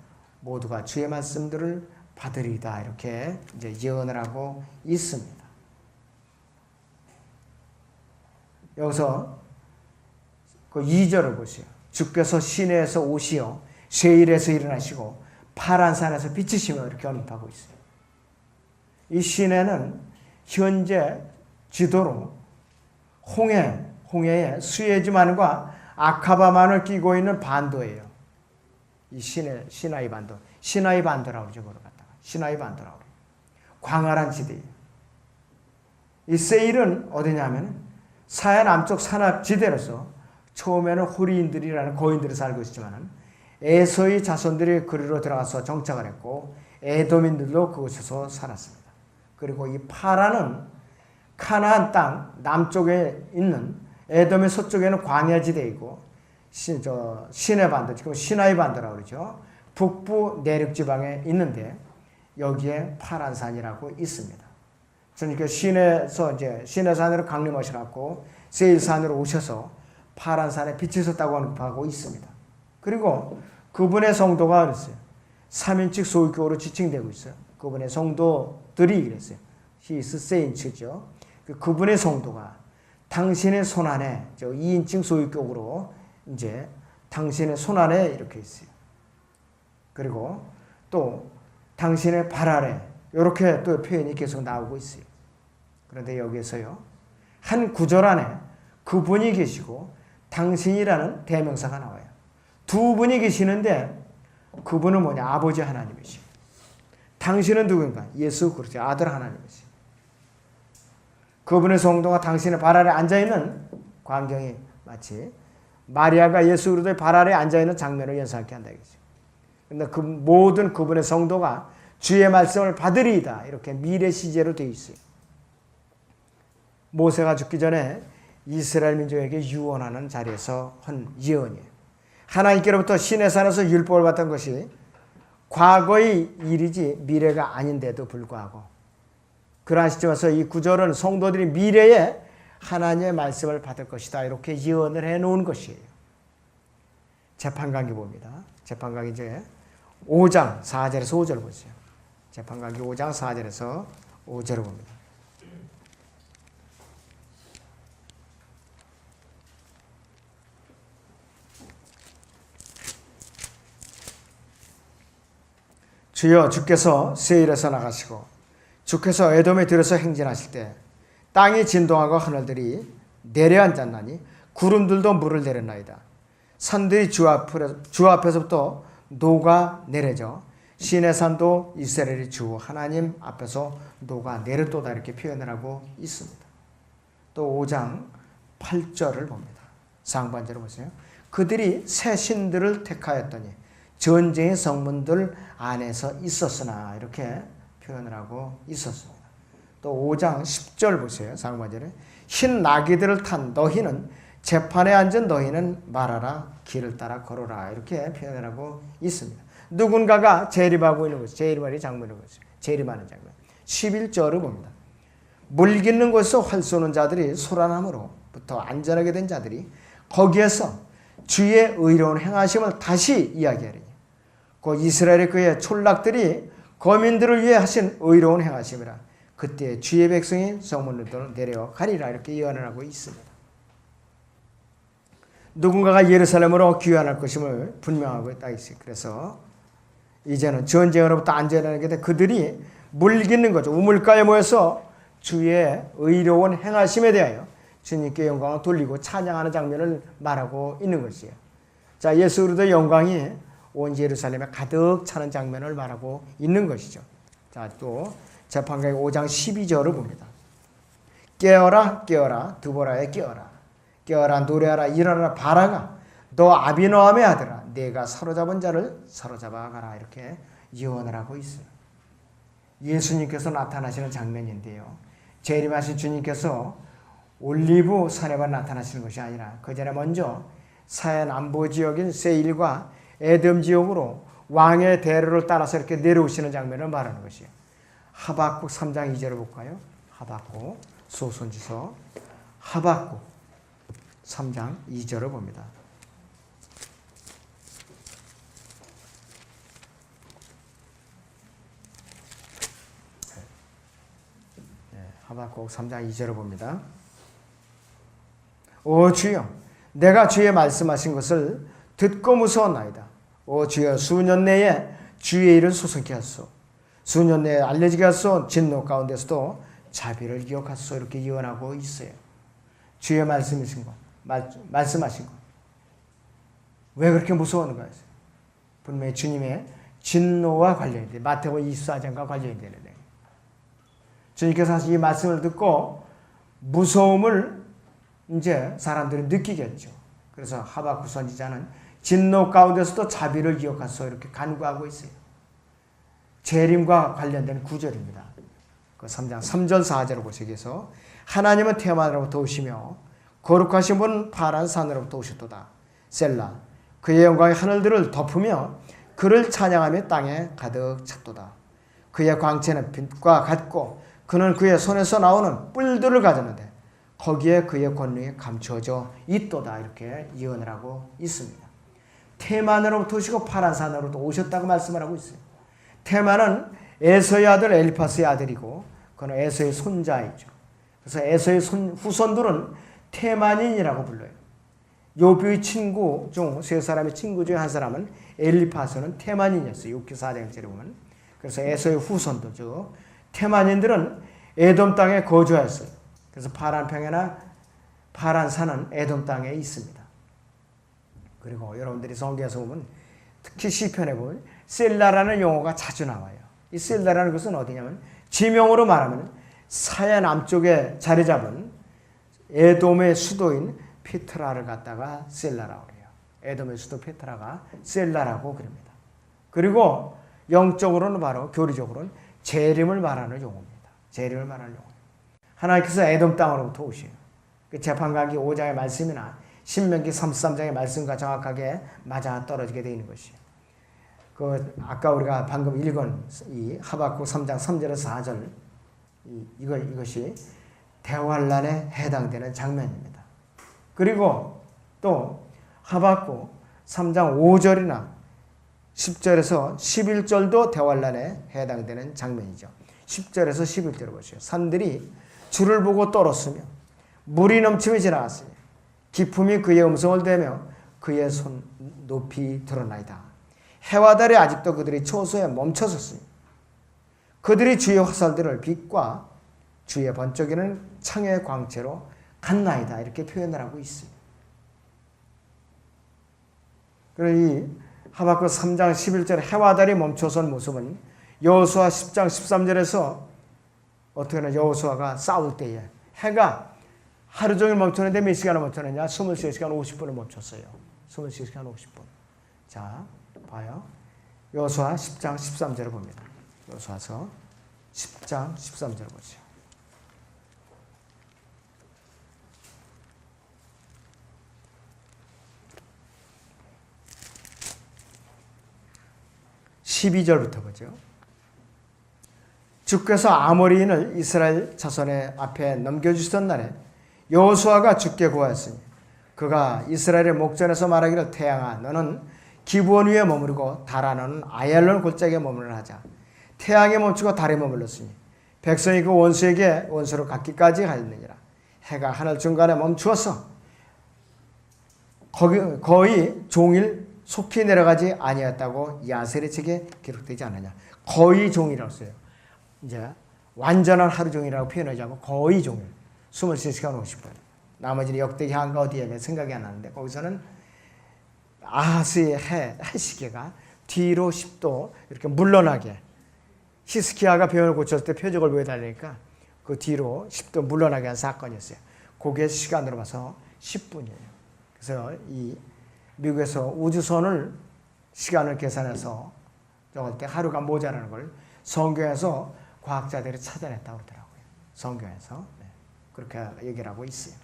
모두가 주의 말씀들을 받으리다. 이렇게 이제 예언을 하고 있습니다. 여기서 그 2절을 보세요. 주께서 시내에서 오시어 세일에서 일어나시고 파란 산에서 비치시며 이렇게 언급하고 있어요. 이 시내는 현재 지도로 홍해에 수에즈만과 아카바만을 끼고 있는 반도예요. 이 시나이 반도. 시나이 반도라고 그러죠. 그걸 갖다가. 시나이 반도라고 그래요. 광활한 지대예요. 이 세일은 어디냐면 사해 남쪽 산악 지대로서 처음에는 호리인들이라는 고인들이 살고 있었지만 에서의 자손들이 그리로 들어가서 정착을 했고 에돔인들도 그곳에서 살았습니다. 그리고 이 파라는 카나안 땅 남쪽에 있는 에돔의 서쪽에는 광야지대이고 시내 반도, 지금 시나이 반도라고 그러죠. 북부 내륙 지방에 있는데 여기에 파란산이라고 있습니다. 그러니까 시내산으로 강림하셔갖고 세일산으로 오셔서 파란산에 비치셨다고 하고 있습니다. 그리고 그분의 성도가 그랬어요. 3인칭 소유격으로 지칭되고 있어요. 그분의 성도들이 그랬어요. He is saints죠. 그분의 성도가 당신의 손안에 2인칭 소유격으로 이제 당신의 손안에 이렇게 있어요. 그리고 또 당신의 발 아래 이렇게 또 표현이 계속 나오고 있어요. 그런데 여기에서요. 한 구절 안에 그분이 계시고 당신이라는 대명사가 나와요. 두 분이 계시는데 그분은 뭐냐? 아버지 하나님이시오. 당신은 누군가? 예수 그리스도 아들 하나님이시오. 그분의 성도가 당신의 발 아래 앉아있는 광경이 마치 마리아가 예수 그리스도의 발 아래 앉아있는 장면을 연상케 한다 이거죠. 그런데 그 모든 그분의 성도가 주의 말씀을 받으리이다. 이렇게 미래 시제로 되어 있어요. 모세가 죽기 전에 이스라엘 민족에게 유언하는 자리에서 한 예언이에요. 하나님께로부터 시내산에서 율법을 받던 것이 과거의 일이지 미래가 아닌데도 불구하고 그러한 시점에서 이 구절은 성도들이 미래에 하나님의 말씀을 받을 것이다. 이렇게 예언을 해놓은 것이에요. 재판관계 봅니다. 재판관계 이제 5장 4절에서 5절 보세요. 재판관계 5장 4절에서 5절을 봅니다. 주여 주께서 세일에서 나가시고 주께서 에돔에 들어서 행진하실 때 땅이 진동하고 하늘들이 내려앉았나니 구름들도 물을 내렸나이다. 산들이 주 앞에서부터 녹아 내려져 시내산도 이스라엘의 주 하나님 앞에서 녹아 내렸도다. 이렇게 표현을 하고 있습니다. 또 5장 8절을 봅니다. 상반절을 보세요. 그들이 새 신들을 택하였더니 전쟁의 성문들 안에서 있었으나 이렇게 표현을 하고 있었습니다. 또 5장 10절 보세요. 상반절에 흰 나귀들을 탄 너희는 재판에 앉은 너희는 말하라 길을 따라 걸어라. 이렇게 표현을 하고 있습니다. 누군가가 재림하고 있는 것이 재림하는 장면인 것이죠. 재림하는 장면. 11절을 봅니다. 물깃는 곳에서 활 쏘는 자들이 소란함으로부터 안전하게 된 자들이 거기에서 주의 의로운 행하심을 다시 이야기하리니 그 이스라엘의 그의 촌락들이 거민들을 위해 하신 의로운 행하심이라. 그때 주의 백성이 성문으로 내려가리라. 이렇게 예언을 하고 있습니다. 누군가가 예루살렘으로 귀환할 것임을 분명하고 있다. 그래서 이제는 전쟁으로부터 안전하게 된 그들이 물깃는 거죠. 우물가에 모여서 주의 의로운 행하심에 대하여 주님께 영광을 돌리고 찬양하는 장면을 말하고 있는 것이에요. 자, 예수 그리스도의 영광이 온 예루살렘에 가득 차는 장면을 말하고 있는 것이죠. 자, 또 재판관계 5장 12절을 봅니다. 깨어라 깨어라 드보라에 깨어라 깨어라 노래하라 일어나라 바라가 너 아비노함의 아들아 내가 사로잡은 자를 사로잡아 가라. 이렇게 예언을 하고 있어요. 예수님께서 나타나시는 장면인데요. 재림하신 주님께서 올리브 산에만 나타나시는 것이 아니라 그 전에 먼저 서해남부 지역인 세일과 에돔 지역으로 왕의 대로를 따라서 이렇게 내려오시는 장면을 말하는 것이에요. 하박국 3장 2절을 볼까요? 하박국 소선지서 하박국 3장 2절을 봅니다. 하박국 3장 2절을 봅니다. 오 주여 내가 주의 말씀하신 것을 듣고 무서웠나이다. 오 주여 수년 내에 주의 일을 소성케 하소서. 수년 내에 알려지게 하소서. 진노 가운데서도 자비를 기억하소서. 이렇게 예언하고 있어요. 주의 말씀이신 것, 말씀하신 것. 왜 그렇게 무서워하는가 했어요. 분명히 주님의 진노와 관련이 돼. 마태복음 24장과 관련이 되는데 주님께서 사실 이 말씀을 듣고 무서움을 이제 사람들이 느끼겠죠. 그래서 하박국 선지자는 진노 가운데서도 자비를 기억하소서 이렇게 간구하고 있어요. 재림과 관련된 구절입니다. 그 3장 3절 4절을 보시기에서 하나님은 태만으로부터 오시며 거룩하신 분은 파란 산으로부터 오셨도다. 셀라 그의 영광이 하늘들을 덮으며 그를 찬양하며 땅에 가득 찼도다. 그의 광채는 빛과 같고 그는 그의 손에서 나오는 뿔들을 가졌는데 거기에 그의 권능이 감추어져 있도다. 이렇게 예언을 하고 있습니다. 테만으로부터 오시고 파란 산으로부터 오셨다고 말씀을 하고 있어요. 테만은 에서의 아들 엘리파스의 아들이고 그는 에서의 손자이죠. 그래서 에서의 후손들은 테만인이라고 불러요. 욥의 친구 중 세 사람의 친구 중에 한 사람은 엘리파스는 테만인이었어요. 욥기 4장에 보면. 그래서 에서의 후손들 테만인들은 에돔 땅에 거주하였어요. 그래서 파란 평야나 파란 산은 에돔 땅에 있습니다. 그리고 여러분들이 성경에서 보면 특히 시편에 보면 셀라라는 용어가 자주 나와요. 이 셀라라는 것은 어디냐면 지명으로 말하면 사해 남쪽에 자리 잡은 에돔의 수도인 페트라를 갖다가 셀라라고 그래요. 에돔의 수도 페트라가 셀라라고 그럽니다. 그리고 영적으로는 바로 교리적으로는 재림을 말하는 용어입니다. 재림을 말하는 용어. 하나님께서 에돔 땅으로부터 오시요. 그 재판관기 5장의 말씀이나 신명기 33장의 말씀과 정확하게 맞아 떨어지게 되어 있는 것이에요. 아까 우리가 방금 읽은 이 하박국 3장 3절에서 4절 이것이 대환란에 해당되는 장면입니다. 그리고 또 하박국 3장 5절이나 10절에서 11절도 대환란에 해당되는 장면이죠. 10절에서 11절을 보시죠. 산들이 주를 보고 떨었으며 물이 넘치며 지나갔으며 기품이 그의 음성을 대며 그의 손 높이 드러나이다. 해와 달이 아직도 그들이 초소에 멈춰섰으니 그들이 주의 화살들을 빛과 주의 번쩍이는 창의 광채로 갔나이다. 이렇게 표현을 하고 있습니다. 그리고 이 하박국 3장 11절에 해와 달이 멈춰선 모습은 여호수아 10장 13절에서 어떻게 하나 여호수아가 싸울 때에 해가 하루 종일 멈췄는데 몇 시간을 멈췄느냐? 23시간 50분을 멈췄어요. 23시간 50분. 자, 봐요. 여호수아 10장 13절을 봅니다. 여호수아서 10장 13절을 보죠. (12절부터) 보죠. 주께서 아모리인을 이스라엘 자손의 앞에 넘겨주시던 날에 여호수아가 주께 구하였으니 그가 이스라엘의 목전에서 말하기를 태양아 너는 기브온 위에 머무르고 달아 너는 아얄론 골짜기에 머무르라 하자. 태양이 멈추고 달에 머물렀으니 백성이 그 원수에게 원수로 갖기까지 하였느니라. 해가 하늘 중간에 멈추어서 거의 종일 속히 내려가지 아니었다고 야셀의 책에 기록되지 않느냐. 거의 종이라고 써요. 이제 완전한 하루 종이라고 표현하지 않고 거의 종일 23시간 50분. 나머지는 역대기 한가 어디에 생각이 안 나는데 거기서는 아하스의 해 시계가 뒤로 10도 이렇게 물러나게 히스키야가 병을 고쳤을 때 표적을 보여달라니까 그 뒤로 10도 물러나게 한 사건이었어요. 그게 시간으로 봐서 10분이에요. 그래서 이 미국에서 우주선을 시간을 계산해서 적을 때 하루가 모자라는 걸 성경에서 과학자들이 찾아냈다고 그러더라고요. 성경에서. 네. 그렇게 얘기를 하고 있어요.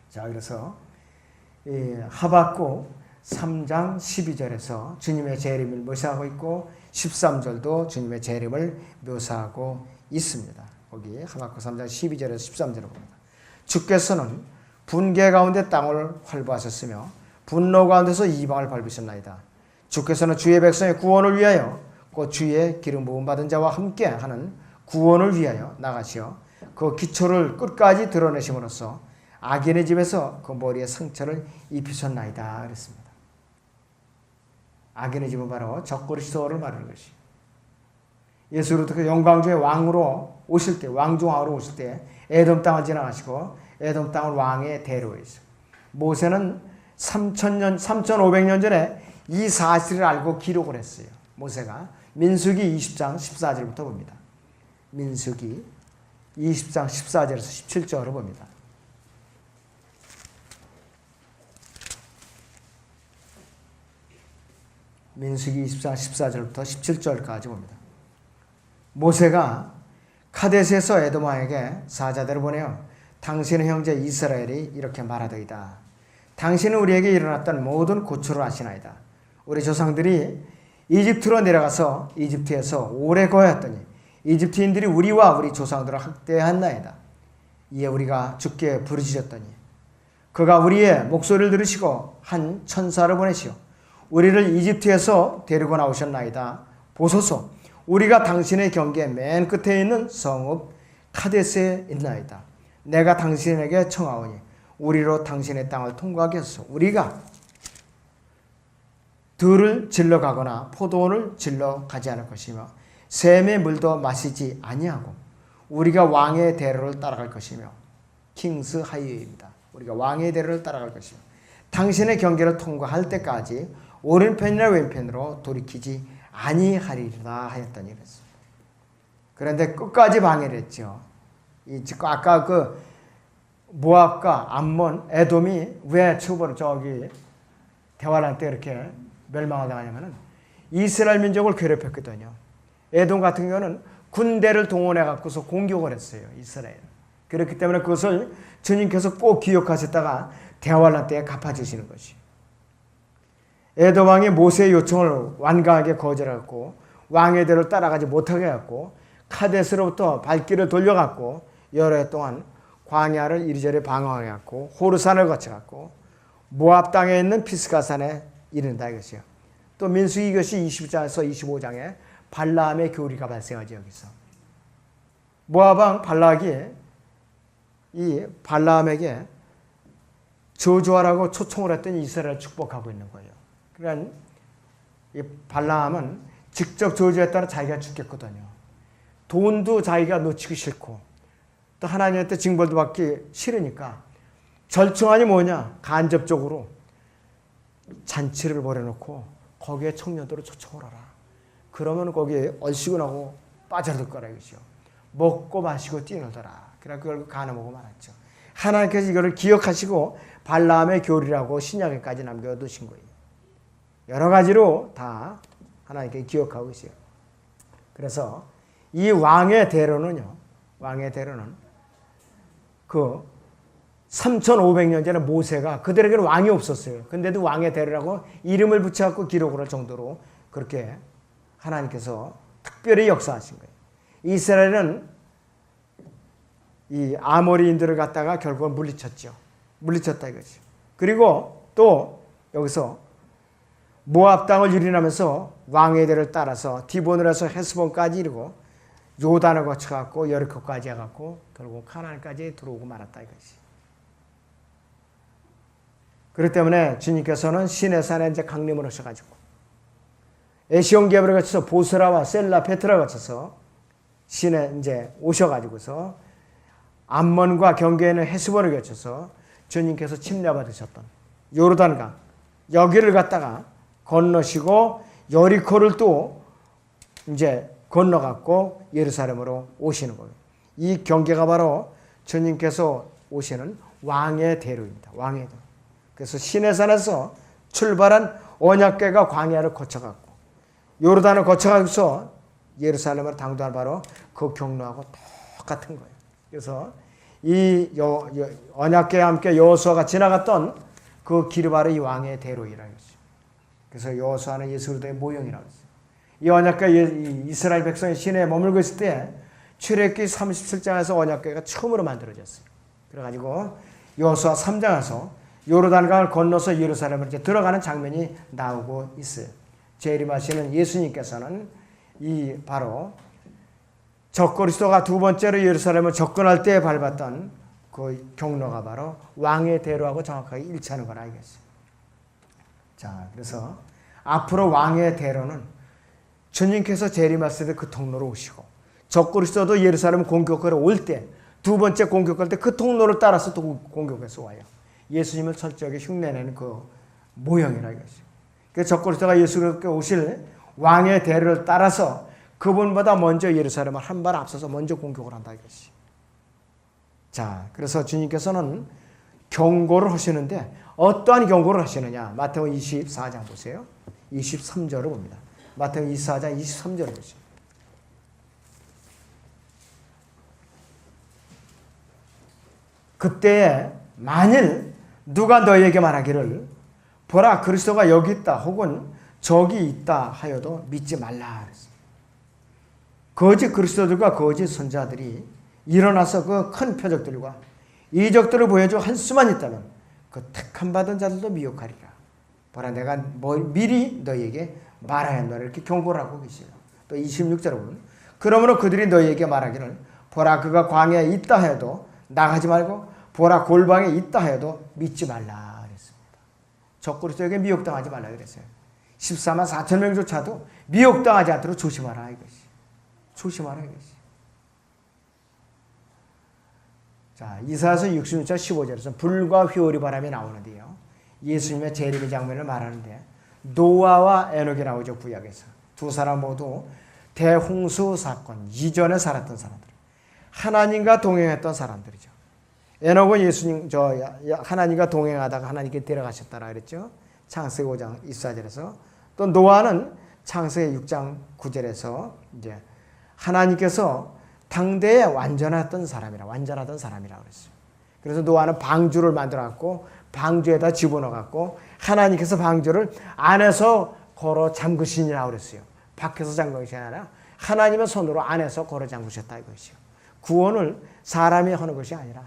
자, 그래서 이 하박국 3장 12절에서 주님의 재림을 묘사하고 있고 13절도 주님의 재림을 묘사하고 있습니다. 거기 하박국 3장 12절에서 13절을 봅니다. 주께서는 분개 가운데 땅을 활보하셨으며 분노 가운데서 이방을 밟으셨나이다. 주께서는 주의 백성의 구원을 위하여 곧 주의 기름 부음 받은 자와 함께 하는 구원을 위하여 나가시어 그 기초를 끝까지 드러내심으로써 악인의 집에서 그 머리에 상처를 입히셨나이다 그랬습니다. 악인의 집은 바로 적그리스도를 말하는 것이. 예수로부터 그 영광중의 왕으로 오실 때, 왕중왕으로 오실 때 에돔 땅을 지나가시고 에돔 땅을 왕의 대로에 있어요. 모세는 3,500년 전에 이 사실을 알고 기록을 했어요. 모세가 민수기 20장 14절부터 봅니다. 민수기 20장 14절에서 17절을 봅니다. 민수기 20장 14절부터 17절까지 봅니다. 모세가 카데스에서 에돔 왕에게 사자들을 보내어 당신의 형제 이스라엘이 이렇게 말하더이다. 당신은 우리에게 일어났던 모든 고초를 아시나이다. 우리 조상들이 이집트로 내려가서 이집트에서 오래 거하였더니 이집트인들이 우리와 우리 조상들을 학대했나이다. 이에 우리가 주께 부르짖었더니 그가 우리의 목소리를 들으시고 한 천사를 보내시어 우리를 이집트에서 데리고 나오셨나이다. 보소서 우리가 당신의 경계 맨 끝에 있는 성읍 카데스에 있나이다. 내가 당신에게 청하오니 우리로 당신의 땅을 통과하게 하소서. 우리가 들을 질러 가거나 포도원을 질러 가지 않을 것이며 샘의 물도 마시지 아니하고 우리가 왕의 대로를 따라갈 것이며 킹스 하이웨이입니다. 우리가 왕의 대로를 따라갈 것이며 당신의 경계를 통과할 때까지 오른편이나 왼편으로 돌이키지 아니하리라 하였더니 그랬습니다. 그런데 끝까지 방해를 했죠. 아까 그 모압과 암몬, 에돔이 왜 처벌을 저기 대환란 때 이렇게 멸망을 당하냐면은 이스라엘 민족을 괴롭혔거든요. 에돔 같은 경우는 군대를 동원해 갖고서 공격을 했어요. 이스라엘. 그렇기 때문에 그것을 주님께서 꼭 기억하셨다가 대환란 때에 갚아주시는 것이. 에돔 왕이 모세의 요청을 완강하게 거절했고 왕의 대로 따라가지 못하게 했고 카데스로부터 발길을 돌려갖고 여러 해 동안 광야를 이리저리 방황해 갖고 호르산을 거쳐 갖고 모압 땅에 있는 피스가산에 이른다 이것이요. 또 민수기 이것이 20장에서 25장에 발라함의 교리가 발생하죠. 여기서 모압 왕 발락이 이 발라함에게 저주하라고 초청을 했더니 이스라엘을 축복하고 있는 거예요. 그러니까 이 발라함은 직접 저주했다는 자기가 죽겠거든요. 돈도 자기가 놓치기 싫고 또 하나님한테 징벌도 받기 싫으니까 절충안이 뭐냐? 간접적으로 잔치를 벌여놓고 거기에 청년들을 초청을 하라. 그러면 거기에 얼씨구나고 빠져들 거라 이것이요. 먹고 마시고 뛰놀더라. 그래서 그걸 가늠하고 말았죠. 하나님께서 이거를 기억하시고 발라함의 교리라고 신약에까지 남겨두신 거예요. 여러 가지로 다 하나님께 기억하고 있어요. 그래서 이 왕의 대로는요. 왕의 대로는 그 3,500년 전에 모세가 그들에게는 왕이 없었어요. 근데도 왕의 대로라고 이름을 붙여갖고 기록을 할 정도로 그렇게 하나님께서 특별히 역사하신 거예요. 이스라엘은 이 아모리인들을 갖다가 결국은 물리쳤죠. 물리쳤다 이거죠. 그리고 또 여기서 모압 땅을 유린하면서 왕의 대를 따라서 디본을 해서 헤스본까지 이르고 요단을 거쳐갖고 여리코까지 해갖고 결국 카나안까지 들어오고 말았다 이것이. 그렇기 때문에 주님께서는 시내산에 이제 강림을 하셔가지고 에시온게ber을 거쳐서 보스라와 셀라 페트라 거쳐서 시내 이제 오셔가지고서 암몬과 경계에는 헤스본을 거쳐서 주님께서 침략받으셨던 요르단강 여기를 갖다가 건너시고 여리코를 또 이제 건너갖고 예루살렘으로 오시는 거예요. 이 경계가 바로 주님께서 오시는 왕의 대로입니다. 왕의 대로. 그래서 시내산에서 출발한 언약궤가 광야를 거쳐갖고 요르단을 거쳐가서 예루살렘을 당도한 바로 그 경로하고 똑같은 거예요. 그래서 이 언약궤와 함께 여호수아가 지나갔던 그 길이 바로 이 왕의 대로이라는 것이죠. 그래서 여호수아는 예수 그리스도의 모형이라고 했어요. 이 언약궤 이스라엘 백성이 시내에 머물고 있을 때 출애굽기 37장에서 언약궤가 처음으로 만들어졌어요. 그래가지고 여호수아 3장에서 요르단강을 건너서 예루살렘을 이제 들어가는 장면이 나오고 있어요. 재림하시는 예수님께서는 이 바로 적그리스도가 두 번째로 예루살렘을 접근할 때 밟았던 그 경로가 바로 왕의 대로하고 정확하게 일치하는 거라 이겠어요. 자, 그래서 앞으로 왕의 대로는 주님께서 재림하실 때 그 통로로 오시고 적그리스도도 예루살렘 공격하러 올 때 두 번째 공격할 때 그 통로를 따라서 또 공격해서 와요. 예수님을 철저하게 흉내내는 그 모형이라 이것이죠. 그래서 적그리스도가 예수님께 오실 왕의 대로를 따라서 그분보다 먼저 예루살렘을 한 발 앞서서 먼저 공격을 한다 이것이. 자, 그래서 주님께서는 경고를 하시는데 어떠한 경고를 하시느냐? 마태복음 24장 보세요. 23절을 봅니다. 마태복음 24장 23절을 보시죠. 그때에 만일 누가 너희에게 말하기를 보라 그리스도가 여기 있다 혹은 저기 있다 하여도 믿지 말라 그랬습니다. 거짓 그리스도들과 거짓 선자들이 일어나서 그 큰 표적들과 이적들을 보여줘 한 수만 있다면 그 택함 받은 자들도 미혹하리라. 보라 내가 미리 너희에게 말하였노라 이렇게 경고를 하고 계시요. 또 26절에 보면 그러므로 그들이 너희에게 말하기를 보라 그가 광야에 있다 해도 나가지 말고 보라 골방에 있다 해도 믿지 말라 그랬습니다. 적그리스도에게 미혹당하지 말라 그랬어요. 14만 4천 명조차도 미혹당하지 않도록 조심하라 이것이. 조심하라 이것이. 자, 이사야서 66장 15절에서 불과 휘오리 바람이 나오는데요. 예수님의 재림의 장면을 말하는데 노아와 에녹이 나오죠. 구약에서. 두 사람 모두 대홍수 사건 이전에 살았던 사람들. 하나님과 동행했던 사람들이죠. 에녹은 하나님과 동행하다가 하나님께 데려가셨다라 그랬죠. 창세기 5장 24절에서. 또 노아는 창세기 6장 9절에서 이제 하나님께서 당대에 완전하던 사람이라 그랬어요. 그래서 노아는 방주를 만들어갖고 방주에다 집어넣어갖고 하나님께서 방주를 안에서 걸어 잠그시니라 그랬어요. 밖에서 잠그는 것이 아니라 하나님의 손으로 안에서 걸어 잠그셨다 이것이요. 구원을 사람이 하는 것이 아니라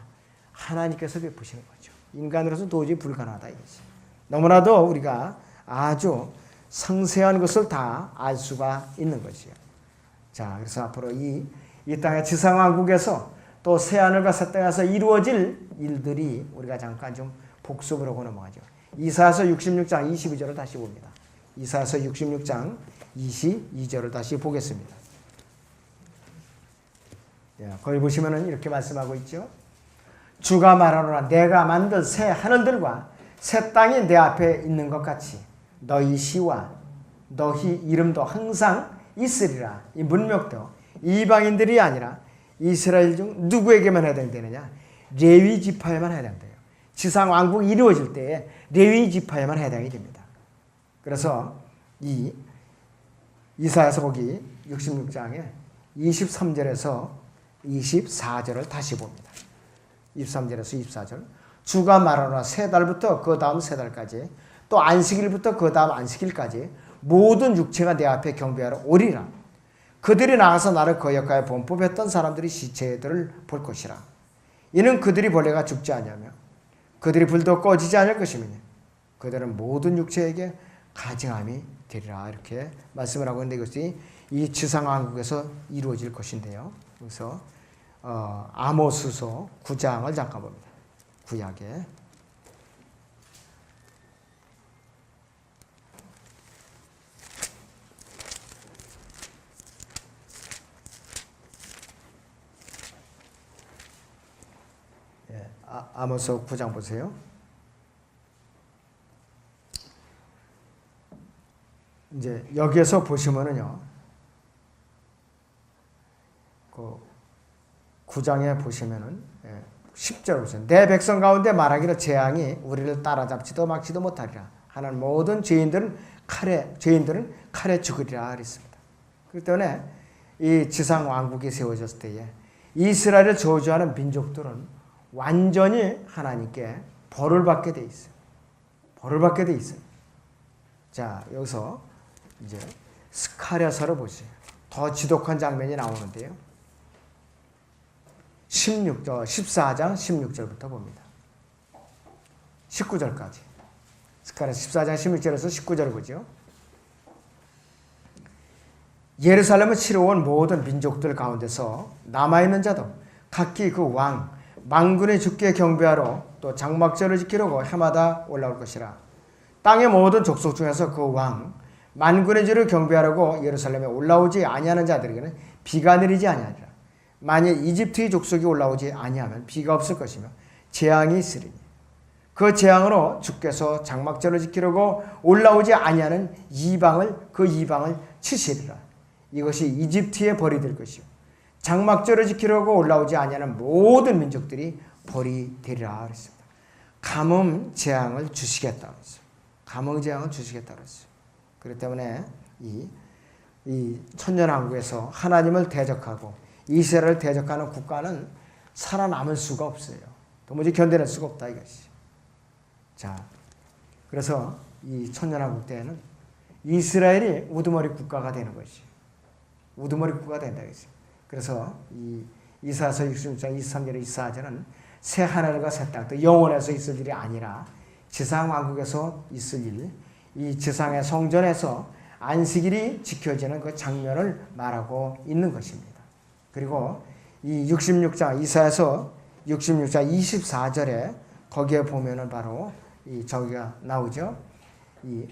하나님께서 베푸시는 거죠. 인간으로서 도저히 불가능하다 이것이. 너무나도 우리가 아주 상세한 것을 다 알 수가 있는 것이요. 자, 그래서 앞으로 이 땅의 지상왕국에서 또 새하늘과 새 땅에서 이루어질 일들이 우리가 잠깐 좀 복습을 하고 넘어가죠. 이사야서 66장 22절을 다시 봅니다. 이사야서 66장 22절을 다시 보겠습니다. 거기 보시면은 이렇게 말씀하고 있죠. 주가 말하노라 내가 만든 새 하늘들과 새 땅이 내 앞에 있는 것 같이 너희 시와 너희 이름도 항상 있으리라. 이 문명도 이방인들이 아니라 이스라엘 중 누구에게만 해당되느냐? 레위 지파에만 해당돼요. 지상 왕국이 이루어질 때에 레위 지파에만 해당이 됩니다. 그래서 이 이사야서 보기 66장에 23절에서 24절을 다시 봅니다. 23절에서 24절. 주가 말하노라 세 달부터 그 다음 세 달까지 또 안식일부터 그 다음 안식일까지 모든 육체가 내 앞에 경배하러 오리라. 그들이 나가서 나를 거역하여 범법했던 사람들이 시체들을 볼 것이라. 이는 그들이 벌레가 죽지 아니하며 그들이 불도 꺼지지 않을 것이며 그들은 모든 육체에게 가증함이 되리라. 이렇게 말씀을 하고 있는데 이것이 이 지상왕국에서 이루어질 것인데요. 그래서 아모스서 9장을 잠깐 봅니다. 구약에 아모스 9장 보세요. 이제 여기에서 보시면은요, 그 9장에 보시면은 10절 보세요. 내 백성 가운데 말하기를 재앙이 우리를 따라잡지도 막지도 못하리라. 하는 모든 죄인들은 칼에 죽으리라 그랬습니다. 그렇기 때문에 이 지상 왕국이 세워졌을 때에 이스라엘을 저주하는 민족들은 완전히 하나님께 벌을 받게 돼 있어요. 벌을 받게 돼 있어요. 자, 여기서 이제 스가랴서를 보세요. 더 지독한 장면이 나오는데요. 14장 16절부터 봅니다. 19절까지. 스가랴 14장 16절에서 19절을 보죠. 예루살렘을 치러 온 모든 민족들 가운데서 남아있는 자도 각기 그 왕 만군의 주께 경배하러 또 장막절을 지키려고 해마다 올라올 것이라. 땅의 모든 족속 중에서 그 왕 만군의 주를 경배하려고 예루살렘에 올라오지 아니하는 자들에게는 비가 내리지 아니하리라. 만일 이집트의 족속이 올라오지 아니하면 비가 없을 것이며 재앙이 있으리니 그 재앙으로 주께서 장막절을 지키려고 올라오지 아니하는 이방을 치시리라. 이것이 이집트의 벌이 될 것이요 장막절을 지키려고 올라오지 아니하는 모든 민족들이 벌이 되리라 그랬습니다. 가뭄 재앙을 주시겠다 그랬어요. 가뭄 재앙을 주시겠다 그랬어요. 그렇기 때문에 이 천년왕국에서 하나님을 대적하고 이스라엘을 대적하는 국가는 살아남을 수가 없어요. 도무지 견뎌낼 수가 없다 이것이. 자, 그래서 이 천년왕국 때에는 이스라엘이 우두머리 국가가 되는 것이. 우두머리 국가가 된다 이것이. 그래서 이 이사야서 66장 23절에 24절은 새 하늘과 새 땅, 또 영원에서 있을 일이 아니라 지상 왕국에서 있을 일, 이 지상의 성전에서 안식일이 지켜지는 그 장면을 말하고 있는 것입니다. 그리고 이 66장 이사야서 66장 24절에 거기에 보면은 바로 이 저기가 나오죠. 이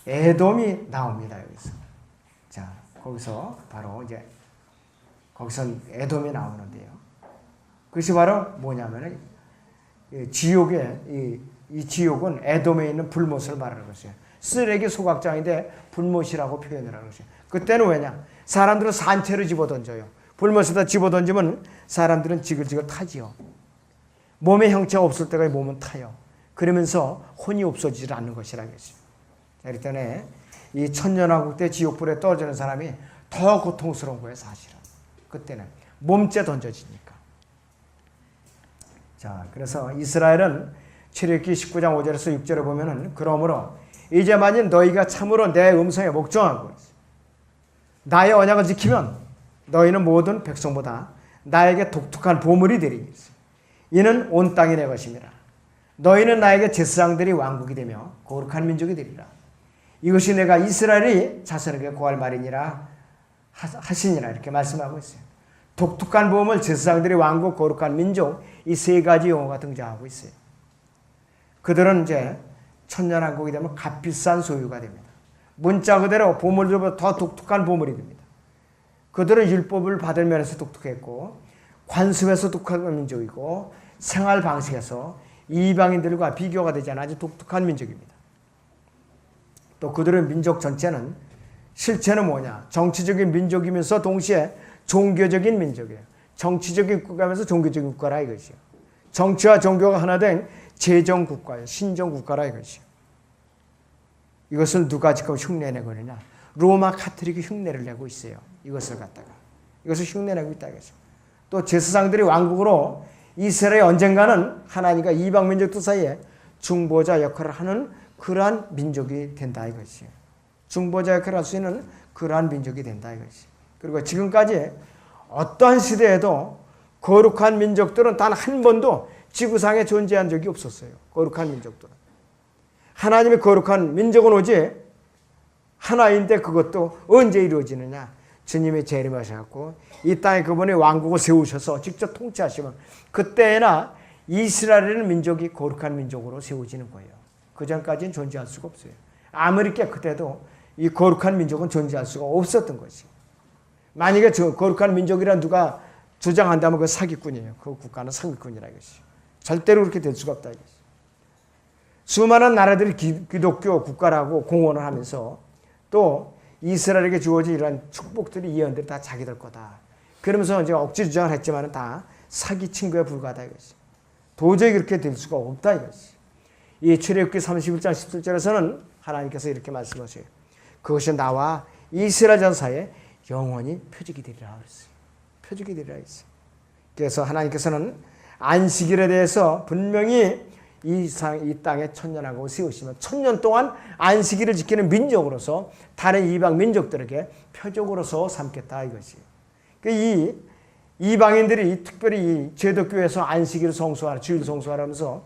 에돔이 나옵니다 여기서. 자, 거기서 바로 이제 거기서 에돔이 나오는데요. 그것이 바로 뭐냐면은 지옥의 이 지옥은 에돔에 있는 불못을 말하는 것이에요. 쓰레기 소각장인데 불못이라고 표현을 하는 것이에요. 그때는 왜냐? 사람들은 산채로 집어던져요. 불못에다 집어던지면 사람들은 지글지글 타지요. 몸의 형체가 없을 때가 몸은 타요. 그러면서 혼이 없어지질 않는 것이라는 것이죠. 그렇기 때문에 이 천년왕국 때 지옥불에 떨어지는 사람이 더 고통스러운 거예요, 사실은. 그때는 몸째 던져지니까. 자, 그래서 이스라엘은 출애굽기 19장 5절에서 6절에 보면은 그러므로 이제 만일 너희가 참으로 내 음성에 목정하고 나의 언약을 지키면 너희는 모든 백성보다 나에게 독특한 보물이 되리니 이는 온 땅이 내 것임이라. 너희는 나에게 제사장들이 왕국이 되며 거룩한 민족이 되리라. 이것이 내가 이스라엘이 자손에게 고할 말이니라 하시니라 이렇게 말씀하고 있어요. 독특한 보물, 제사장들이 왕국, 거룩한 민족 이 세 가지 용어가 등장하고 있어요. 그들은 이제 천년왕국이 되면 값비싼 소유가 됩니다. 문자 그대로 보물들보다 더 독특한 보물이 됩니다. 그들은 율법을 받을 면에서 독특했고 관습에서 독특한 민족이고 생활 방식에서 이방인들과 비교가 되지 않아 아주 독특한 민족입니다. 또 그들의 민족 전체는 실체는 뭐냐? 정치적인 민족이면서 동시에 종교적인 민족이에요. 정치적인 국가면서 종교적인 국가라 이것이요. 정치와 종교가 하나 된 제정국가예요. 신정국가라 이것이요. 이것을 누가 지금 흉내내고 있느냐? 로마 카톨릭이 흉내를 내고 있어요. 이것을 갖다가. 이것을 흉내내고 있다 이거죠. 또 제사장들이 왕국으로 이스라엘이 언젠가는 하나님과 이방 민족들 사이에 중보자 역할을 하는 그러한 민족이 된다 이것이에요. 중보자 역할을 할 수 있는 그러한 민족이 된다 이것이에요. 그리고 지금까지 어떠한 시대에도 거룩한 민족들은 단 한 번도 지구상에 존재한 적이 없었어요. 거룩한 민족들은. 하나님의 거룩한 민족은 오직 하나인데 그것도 언제 이루어지느냐? 주님이 재림하셔서 이 땅에 그분이 왕국을 세우셔서 직접 통치하시면 그때나 이스라엘이라는 민족이 거룩한 민족으로 세워지는 거예요. 그 전까지는 존재할 수가 없어요. 아무리 깨끗해도 이 거룩한 민족은 존재할 수가 없었던 것이에요. 만약에 저 거룩한 민족이란 누가 주장한다면 그 사기꾼이에요. 그 국가는 사기꾼이라 이것이. 절대로 그렇게 될 수가 없다 이것이. 수많은 나라들이 기독교 국가라고 공언을 하면서 또 이스라엘에게 주어진 이러한 축복들이 예언들이 다 자기들 거다. 그러면서 이제 억지 주장을 했지만 다 사기 친구에 불과하다 이것이. 도저히 그렇게 될 수가 없다 이것이. 이 출애굽기 31장 17절에서는 하나님께서 이렇게 말씀하세요. 그것이 나와 이스라엘 전사에 영원히 표적이 되리라 그랬어요. 표적이 되리라 했어요. 그래서 하나님께서는 안식일에 대해서 분명히 이 땅에 천년왕국을 세우시면 천년 동안 안식일을 지키는 민족으로서 다른 이방 민족들에게 표적으로서 삼겠다 이것이에요. 이 이방인들이 특별히 이 제독교에서 안식일을 성수하라, 주일 성수하라면서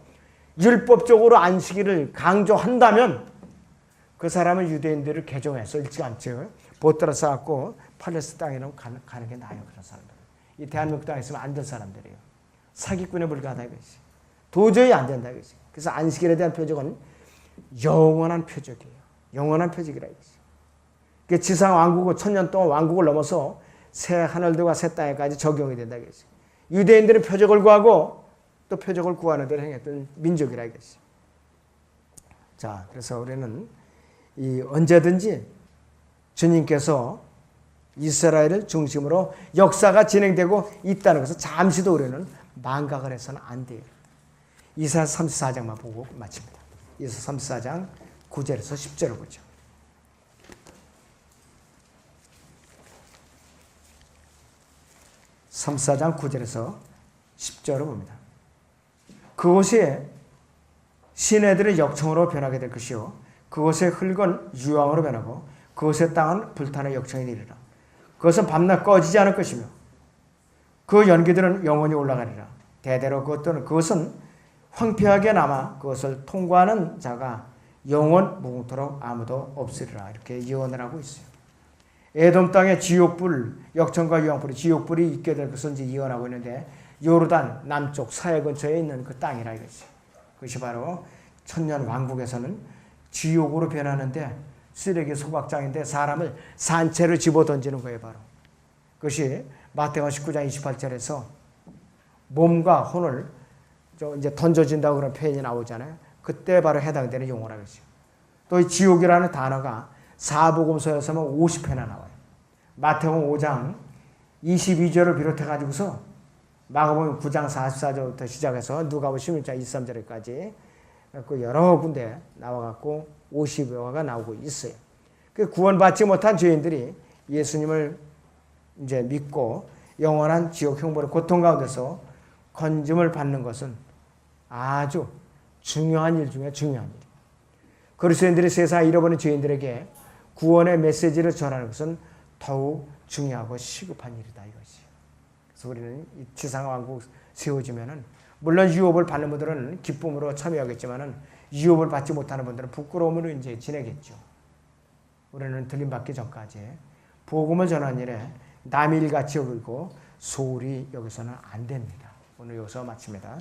율법적으로 안식일을 강조한다면 그 사람은 유대인들을 개종해서 일찌감치 보따라 쌓았고 팔레스타인 땅에는 가는 게 나아요. 그런 사람들. 이 대한민국 땅에 있으면 안 될 사람들이에요. 사기꾼에 불과하다 이것이. 도저히 안 된다 이것이. 그래서 안식일에 대한 표적은 영원한 표적이에요. 영원한 표적이라 이것이. 지상 왕국을 천년 동안 왕국을 넘어서 새 하늘들과 새 땅에까지 적용이 된다 이것이. 유대인들은 표적을 구하고 또 표적을 구하는 대로 행했던 민족이라 이것이. 자, 그래서 우리는 이 언제든지 주님께서 이스라엘을 중심으로 역사가 진행되고 있다는 것을 잠시도 우리는 망각을 해서는 안 돼요. 이사야 34장만 보고 마칩니다. 이사야 34장 9절에서 10절을 보죠. 이사야 34장 9절에서 10절을 봅니다. 그곳이 시내들의 역청으로 변하게 될 것이요 그곳의 흙은 유황으로 변하고 그곳의 땅은 불타는 역청이 되리라. 그것은 밤낮 꺼지지 않을 것이며 그 연기들은 영원히 올라가리라. 대대로 그것은 황폐하게 남아 그것을 통과하는 자가 영원 무궁토록 아무도 없으리라. 이렇게 예언을 하고 있어요. 에돔 땅에 지옥불, 역청과 유황불이 지옥불이 있게 될 것을 이제 예언하고 있는데 요르단 남쪽 사해 근처에 있는 그 땅이라 이것이. 그것이 바로 천년 왕국에서는 지옥으로 변하는데 쓰레기 소각장인데 사람을 산채로 집어던지는 거예요. 바로 그것이 마태복음 19장 28절에서 몸과 혼을 이제 던져진다고 그런 표현이 나오잖아요. 그때 바로 해당되는 용어라고 했어요. 또 이 지옥이라는 단어가 사복음서에서만 50회나 나와요. 마태복음 5장 22절을 비롯해 가지고서 마가복음 9장 44절부터 시작해서 누가복음 16장 23절까지 그 여러 군데 나와갖고 50여가 나오고 있어요. 그 구원받지 못한 죄인들이 예수님을 이제 믿고 영원한 지옥 형벌의 고통 가운데서 건짐을 받는 것은 아주 중요한 일 중에 중요한 일. 그리스도인들이 세상에 잃어버린 죄인들에게 구원의 메시지를 전하는 것은 더욱 중요하고 시급한 일이다 이것이. 그래서 우리는 이 지상 왕국 세워지면은 물론 유업을 받는 분들은 기쁨으로 참여하겠지만은 유업을 받지 못하는 분들은 부끄러움으로 이제 지내겠죠. 우리는 들림받기 전까지 복음을 전하는 일에 남의 일같이 여기고 소홀히 여기서는 안 됩니다. 오늘 여기서 마칩니다.